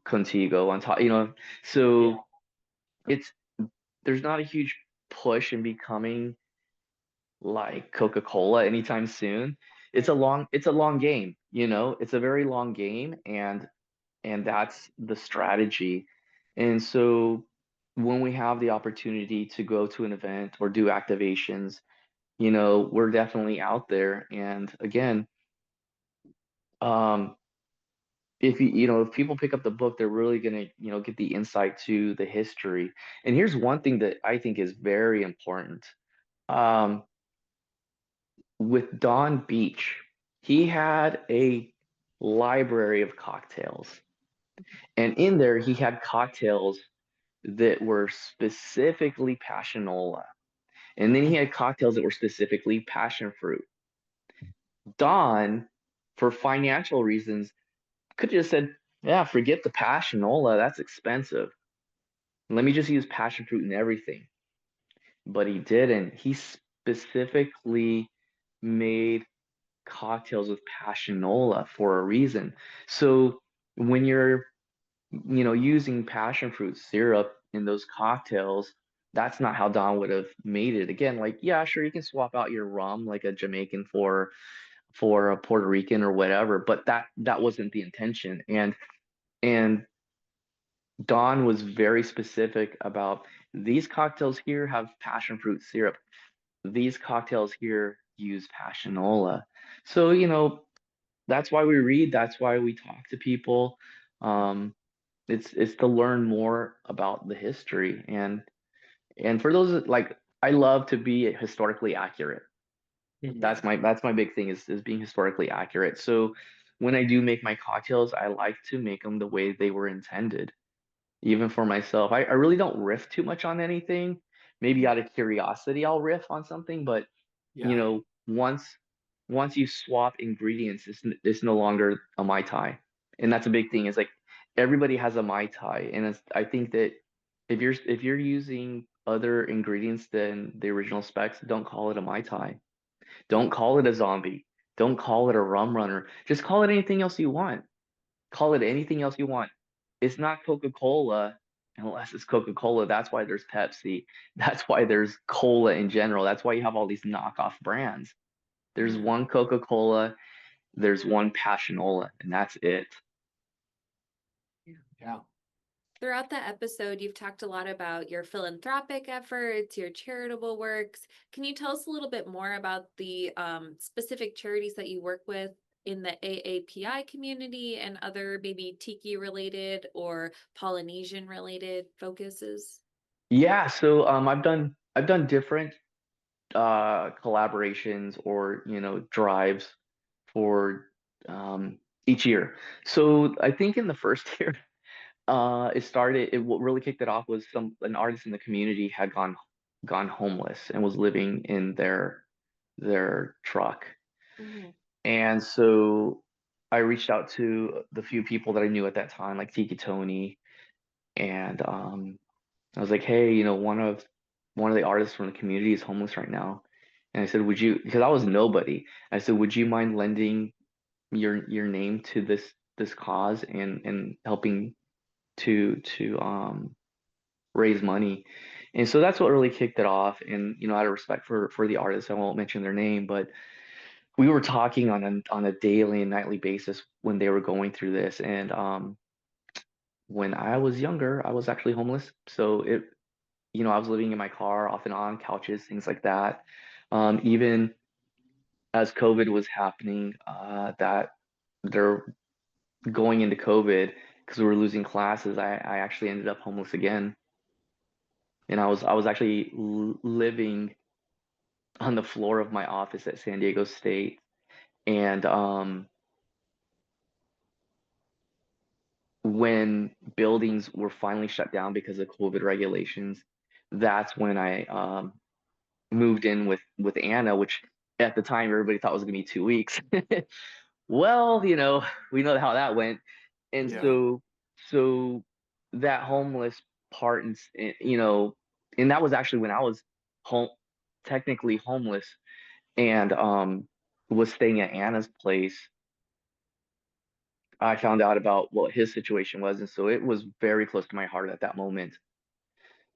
Kon-Tigo, on top, Yeah. so it's there's not a huge push in becoming like Coca-Cola anytime soon. it's a long game, it's a very long game, and that's the strategy. And so when we have the opportunity to go to an event or do activations, we're definitely out there. And again, um, if people pick up the book, they're really gonna, get the insight to the history. And here's one thing that I think is very important. Um, with Don Beach, he had a library of cocktails. And in there, he had cocktails that were specifically passionola. And then he had cocktails that were specifically passion fruit. Don, for financial reasons, could just said, yeah, forget the passionola. That's expensive. Let me just use passion fruit in everything. But he didn't. He specifically made cocktails with passionola for a reason. So when you're, using passion fruit syrup in those cocktails, that's not how Don would have made it. Again, like, yeah, sure, you can swap out your rum like a Jamaican for a Puerto Rican or whatever, but that wasn't the intention. And Don was very specific about these cocktails here have passion fruit syrup. These cocktails here use passionola. So, that's why we read, that's why we talk to people. Um, it's to learn more about the history, and for those like I love to be historically accurate. Mhm. That's my big thing is being historically accurate. So when I do make my cocktails, I like to make them the way they were intended, even for myself. I really don't riff too much on anything. Maybe out of curiosity, I'll riff on something, but Yeah. once you swap ingredients, it's no longer a Mai Tai. And that's a big thing. Is like everybody has a Mai Tai. And I think that if you're using other ingredients than the original specs, don't call it a Mai Tai. Don't call it a zombie. Don't call it a rum runner. Just call it anything else you want. Call it anything else you want. It's not Coca-Cola unless it's Coca-Cola. That's why there's Pepsi. That's why there's cola in general. That's why you have all these knockoff brands. There's Mhm. one Coca-Cola, there's one Passionola, and that's it. Yeah. Throughout the episode, you've talked a lot about your philanthropic efforts, your charitable works. Can you tell us a little bit more about the specific charities that you work with in the AAPI community and other maybe Tiki related or Polynesian related focuses? Yeah, so I've done different collaborations or drives for each year. So I think in the first year, what really kicked it off was an artist in the community had gone homeless and was living in their truck. Mhm. And so I reached out to the few people that I knew at that time, like Tiki Tony, and I was like, hey, one of the artists from the community is homeless right now. And I said, would you, because I was nobody, I said, would you mind lending your name to this cause and helping to raise money? And so that's what really kicked it off. And out of respect for the artists, I won't mention their name, but we were talking on a daily and nightly basis when they were going through this. And when I was younger, I was actually homeless. So I was living in my car off and on couches, things like that. Even as COVID was happening, that they're going into COVID because we were losing classes, I actually ended up homeless again. And I was actually living on the floor of my office at San Diego State. And when buildings were finally shut down because of COVID regulations, that's when I moved in with Anna, which at the time everybody thought was gonna be 2 weeks. Well, we know how that went. And Yeah. so that homeless part, and that was actually when I was home, technically homeless, and was staying at Anna's place. I found out about what his situation was, and so it was very close to my heart at that moment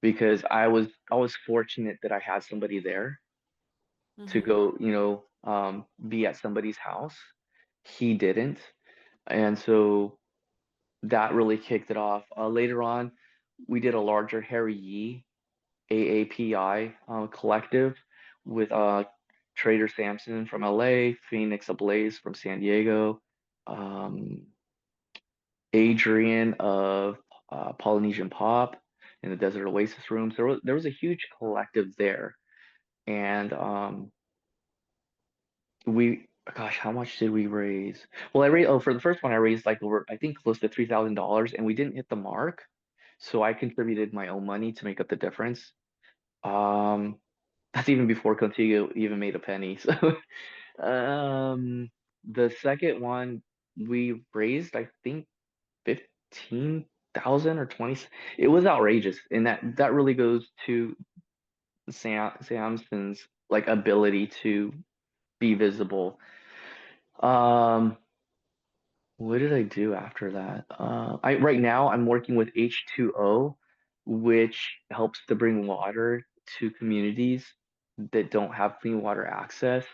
because I was fortunate that I had somebody there to Mhm. go, be at somebody's house. He didn't, and so that really kicked it off. Later on, we did a larger Harry Yee AAPI collective with Trader Samson from LA, Phoenix Ablaze from San Diego, um, Adrian of Polynesian Pop in the Desert Oasis Rooms. There was a huge collective there, and we gosh, how much did we raise? Well, I raised for the first one I raised like over I think close to $3,000, and we didn't hit the mark, so I contributed my own money to make up the difference. Um, that's even before Kon-Tigo even made a penny. So the second one we raised I think 15,000 or 20. It was outrageous, and that really goes to Samson's like ability to be visible. Um, what did I do after that? I right now I'm working with H2O, which helps to bring water to communities that don't have clean water access.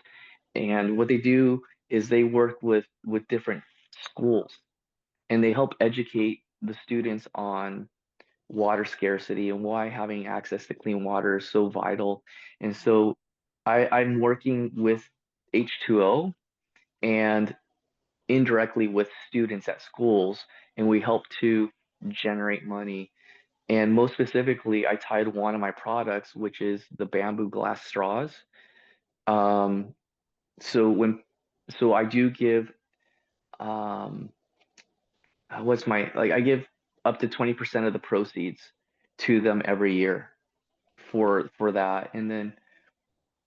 And what they do is they work with different schools and they help educate the students on water scarcity and why having access to clean water is so vital. And so I'm working with H2O and indirectly with students at schools, and we help to generate money. And most specifically, I tied one of my products, which is the bamboo glass straws. Um, so when, so I do give, um, what's my, like, I give up to 20% of the proceeds to them every year for that. And then,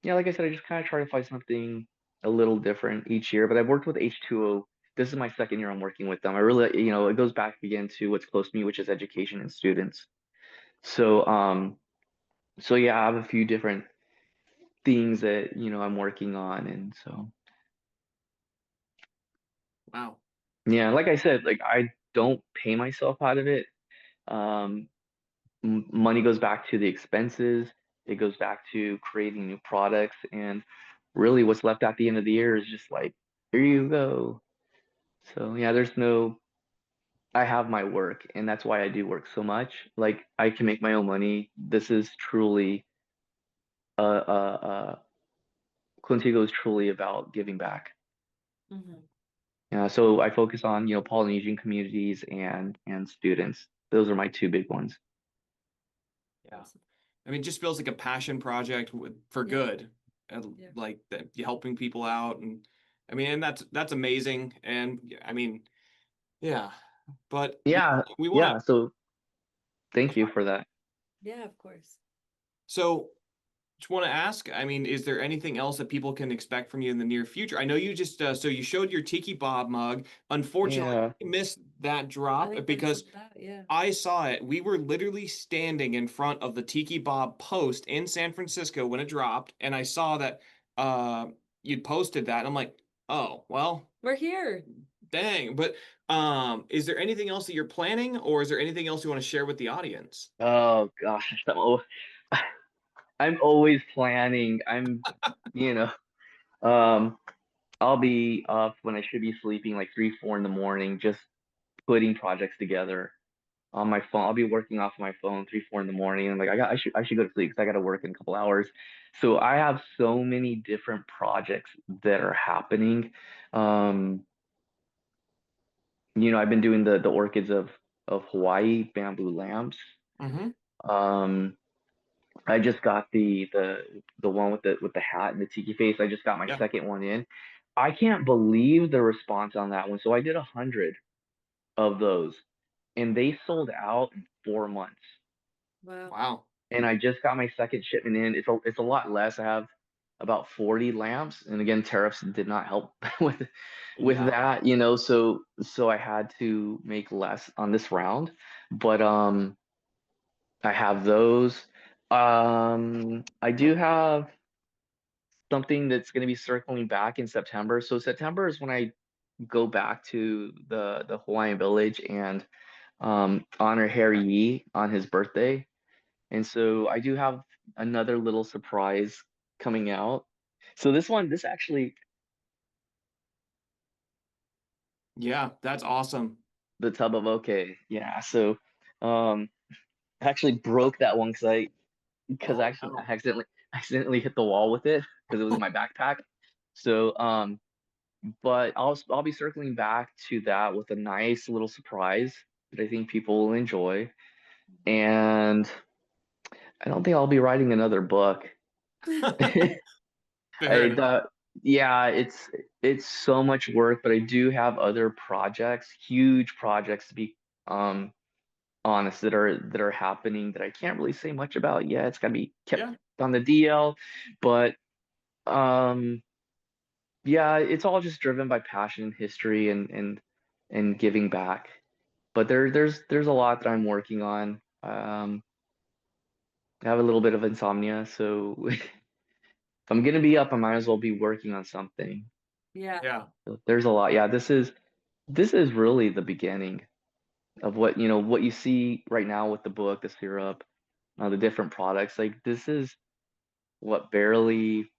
yeah, like I said, I just kind of try to find something a little different each year. But I've worked with H2O. This is my second year I'm working with them. I really, it goes back again to what's close to me, which is education and students. So, so yeah, I have a few different things that, I'm working on. And so, Wow. yeah, like I said, like I don't pay myself out of it. Um, Money goes back to the expenses. It goes back to creating new products. And really what's left at the end of the year is just like, here you go. So yeah, I have my work and that's why I do work so much. Like I can make my own money. This is truly, Contigo is truly about giving back. Hmm. Yeah, so I focus on, Polynesian communities and students. Those are my two big ones. Yeah. I mean, it just feels like a passion project for Yeah. good, and Yeah. like that helping people out, and I mean, and that's amazing. And I mean, yeah, but Yeah, we want yeah. to. So thank you for that. Yeah, of course. So just want to ask, I mean, is there anything else that people can expect from you in the near future? I know you just so you showed your Tiki Bob mug. Unfortunately, Yeah. I missed that I drop think that's because sold out. Yeah. I saw it. We were literally standing in front of the Tiki Bob post in San Francisco when it dropped, and I saw that uh you'd posted that. And I'm like, oh, well, We're here. dang. But is there anything else that you're planning, or is there anything else you want to share with the audience? Oh gosh, I'm always planning. You know, um, I'll be up when I should be sleeping like 3, 4 in the morning, just putting projects together on my phone. I'll be working off my phone 3, 4 in the morning. And like I should go to sleep because I got to work in a couple hours. So I have so many different projects that are happening. Um, I've been doing the orchids of Hawaii bamboo lamps. Mm-hmm. Um, I just got the one with the hat and the tiki face. I just got my Yeah. second one in. I can't believe the response on that one. So I did 100 of those, and they sold out in 4 months. Wow. Wow. And I just got my second shipment in. It's a lot less. I have about 40 lamps, and again, tariffs did not help with Yeah. that. So I had to make less on this round, but I have those. I do have something that's going to be circling back in September. So September is when I go back to the Hawaiian Village and honor Harry Yee on his birthday. And so I do have another little surprise coming out. So this actually, Yeah, that's awesome. the tub of okay, yeah. So, um, I actually broke that one because Oh actually I no. accidentally hit the wall with it because it was in my backpack. So, but I'll be circling back to that with a nice little surprise that I think people will enjoy. And I don't think I'll be writing another book. Fair I enough. yeah, it's so much work, but I do have other projects, huge projects to be um honest that are happening that I can't really say much about yet. It's gotta be kept Yeah. on the DL, but um yeah, it's all just driven by passion and history and giving back. But there's a lot that I'm working on. I have a little bit of insomnia, so if I'm gonna be up, I might as well be working on something. Yeah. Yeah. So there's a lot. Yeah, this is really the beginning of what you see right now with the book, the syrup, the different products. Like this is what barely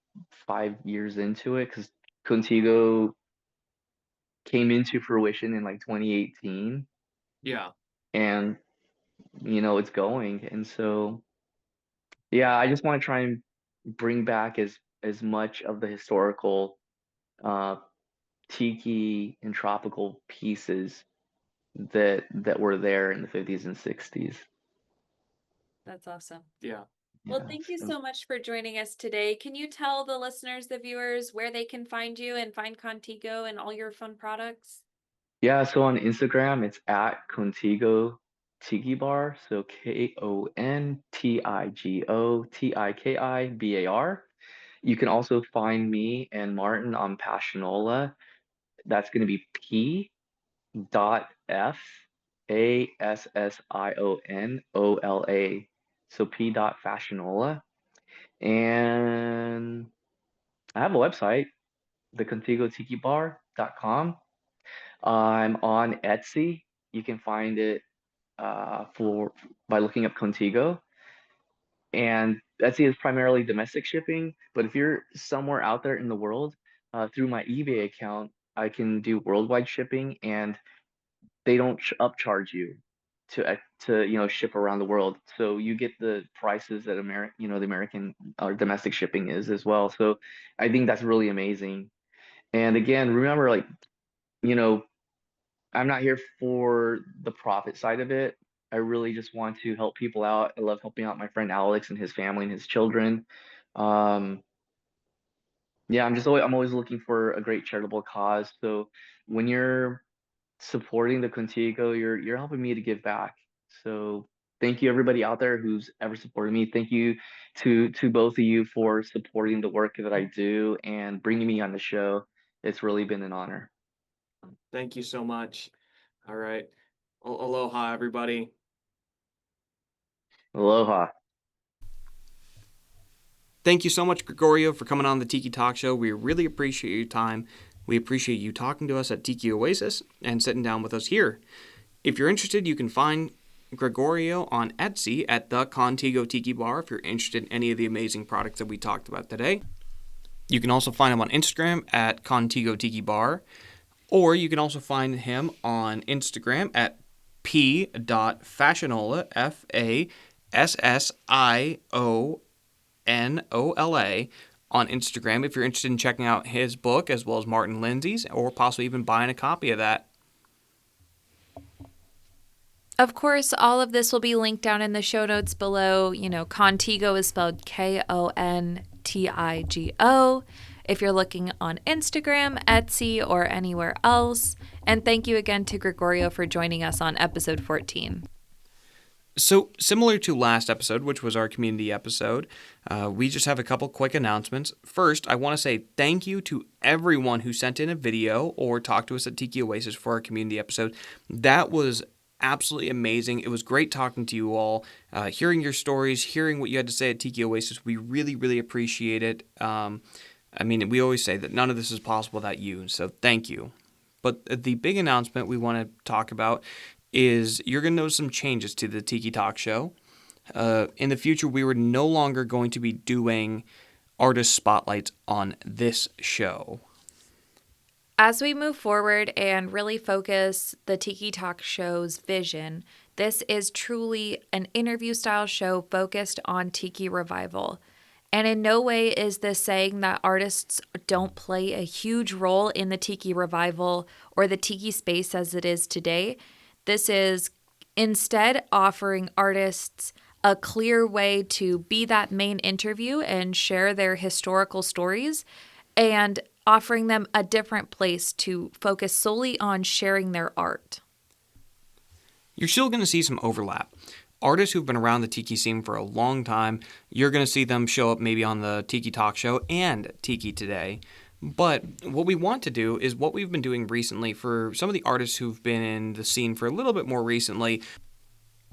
5 years into it, because Contigo came into fruition in like 2018, Yeah. and it's going. And so yeah, I just want to try and bring back as much of the historical uh tiki and tropical pieces that were there in the 50s and 60s. That's awesome. Yeah. Well, Yeah. thank you So, so much for joining us today. Can you tell the listeners, the viewers, where they can find you and find Contigo and all your fun products? yeah, so on Instagram it's at Contigo Tiki Bar, so KONTIGO TIKIBAR. You can also find me and Martin on Passionola. That's going to be P.FASSIONOLA. So P dot Fashionola. And I have a website, thecontigotikibar.com. I'm on Etsy. You can find it for by looking up Contigo. And Etsy is primarily domestic shipping, but if you're somewhere out there in the world, through my eBay account, I can do worldwide shipping, and they don't upcharge you to ship around the world. So you get the prices that the American or domestic shipping is as well. So I think that's really amazing. And again, remember, like, you know, I'm not here for the profit side of it. I really just want to help people out. I love helping out my friend Alex and his family and his children. Um, yeah, I'm always looking for a great charitable cause. So when you're supporting the Contigo, you're helping me to give back. So thank you everybody out there who's ever supported me. Thank you to both of you for supporting the work that I do and bringing me on the show. It's really been an honor. Thank you so much. All right. Aloha, everybody. Aloha. Thank you so much, Gregorio, for coming on the Tiki Talk Show. We really appreciate your time. We appreciate you talking to us at Tiki Oasis and sitting down with us here. If you're interested, you can find Gregorio on Etsy at the Kon-Tigo Tiki Bar if you're interested in any of the amazing products that we talked about today. You can also find him on Instagram at Kon-Tigo Tiki Bar, or you can also find him on Instagram at p.fashionola, FASSIONOLA, on Instagram if you're interested in checking out his book as well as Martin Lindsay's, or possibly even buying a copy of that. Of course, all of this will be linked down in the show notes below. Contigo is spelled Kontigo. If you're looking on Instagram, Etsy, or anywhere else. And thank you again to Gregorio for joining us on episode 14. So, similar to last episode, which was our community episode, we just have a couple quick announcements. First, I want to say thank you to everyone who sent in a video or talked to us at Tiki Oasis for our community episode. That was absolutely amazing. It was great talking to you all, hearing your stories, hearing what you had to say at Tiki Oasis. We really, really appreciate it. We always say that none of this is possible without you, so thank you. But the big announcement we want to talk about is you're going to notice some changes to the Tiki Talk Show. In the future, we were no longer going to be doing artist spotlights on this show. As we move forward and really focus the Tiki Talk show's vision, this is truly an interview-style show focused on Tiki revival. And in no way is this saying that artists don't play a huge role in the Tiki revival or the Tiki space as it is today. This is instead offering artists a clear way to be that main interview and share their historical stories, and offering them a different place to focus solely on sharing their art. You're still going to see some overlap. Artists who've been around the Tiki scene for a long time, you're going to see them show up maybe on the Tiki Talk show and Tiki Today. But what we want to do is what we've been doing recently for some of the artists who've been in the scene for a little bit more recently.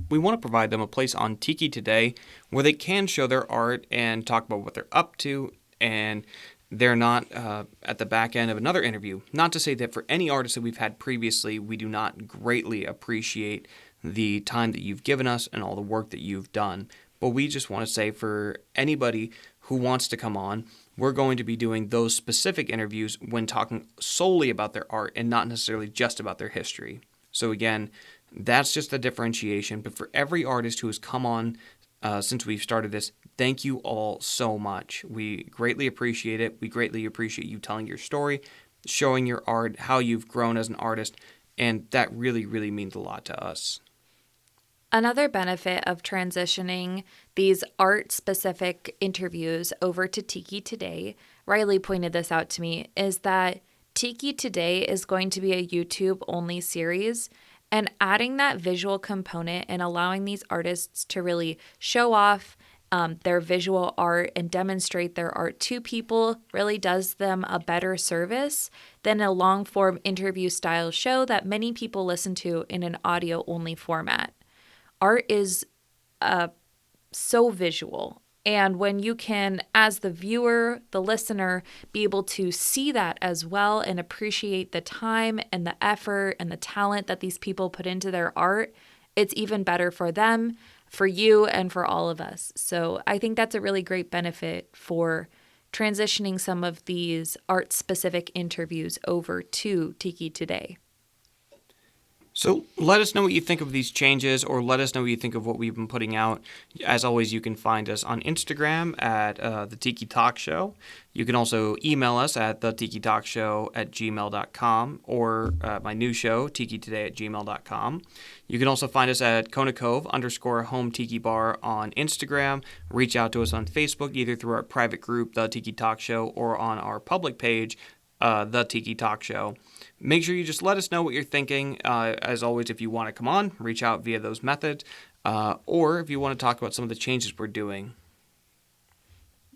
We want to provide them a place on Tiki Today where they can show their art and talk about what they're up to, and they're not at the back end of another interview. Not to say that for any artist that we've had previously, we do not greatly appreciate the time that you've given us and all the work that you've done. But we just want to say for anybody who wants to come on, we're going to be doing those specific interviews when talking solely about their art and not necessarily just about their history. So again, that's just the differentiation. But for every artist who has come on since we've started this, thank you all so much. We greatly appreciate it. We greatly appreciate you telling your story, showing your art, how you've grown as an artist, and that really, really means a lot to us. Another benefit of transitioning these art-specific interviews over to Tiki Today, Ryley pointed this out to me, is that Tiki Today is going to be a YouTube-only series, and adding that visual component and allowing these artists to really show off their visual art and demonstrate their art to people really does them a better service than a long-form interview-style show that many people listen to in an audio-only format. Art is so visual. And when you can, as the viewer, the listener, be able to see that as well and appreciate the time and the effort and the talent that these people put into their art, it's even better for them, for you, and for all of us. So I think that's a really great benefit for transitioning some of these art-specific interviews over to Tiki Today. So let us know what you think of these changes, or let us know what you think of what we've been putting out. As always, you can find us on Instagram at The Tiki Talk Show. You can also email us at thetikitalkshow@gmail.com, or my new show, tikitoday@gmail.com. You can also find us at Konacove_Home Tiki Bar on Instagram. Reach out to us on Facebook, either through our private group, The Tiki Talk Show, or on our public page, The Tiki Talk Show. Make sure you just let us know what you're thinking. As always, if you want to come on, reach out via those methods, or if you want to talk about some of the changes we're doing.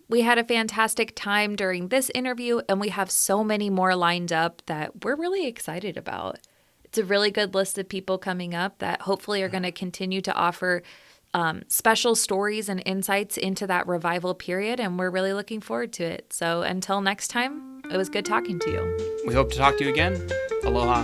We had a fantastic time during this interview, and we have so many more lined up that we're really excited about. It's a really good list of people coming up that hopefully are going to continue to offer special stories and insights into that revival period, and we're really looking forward to it. So until next time, it was good talking to you. We hope to talk to you again. Aloha.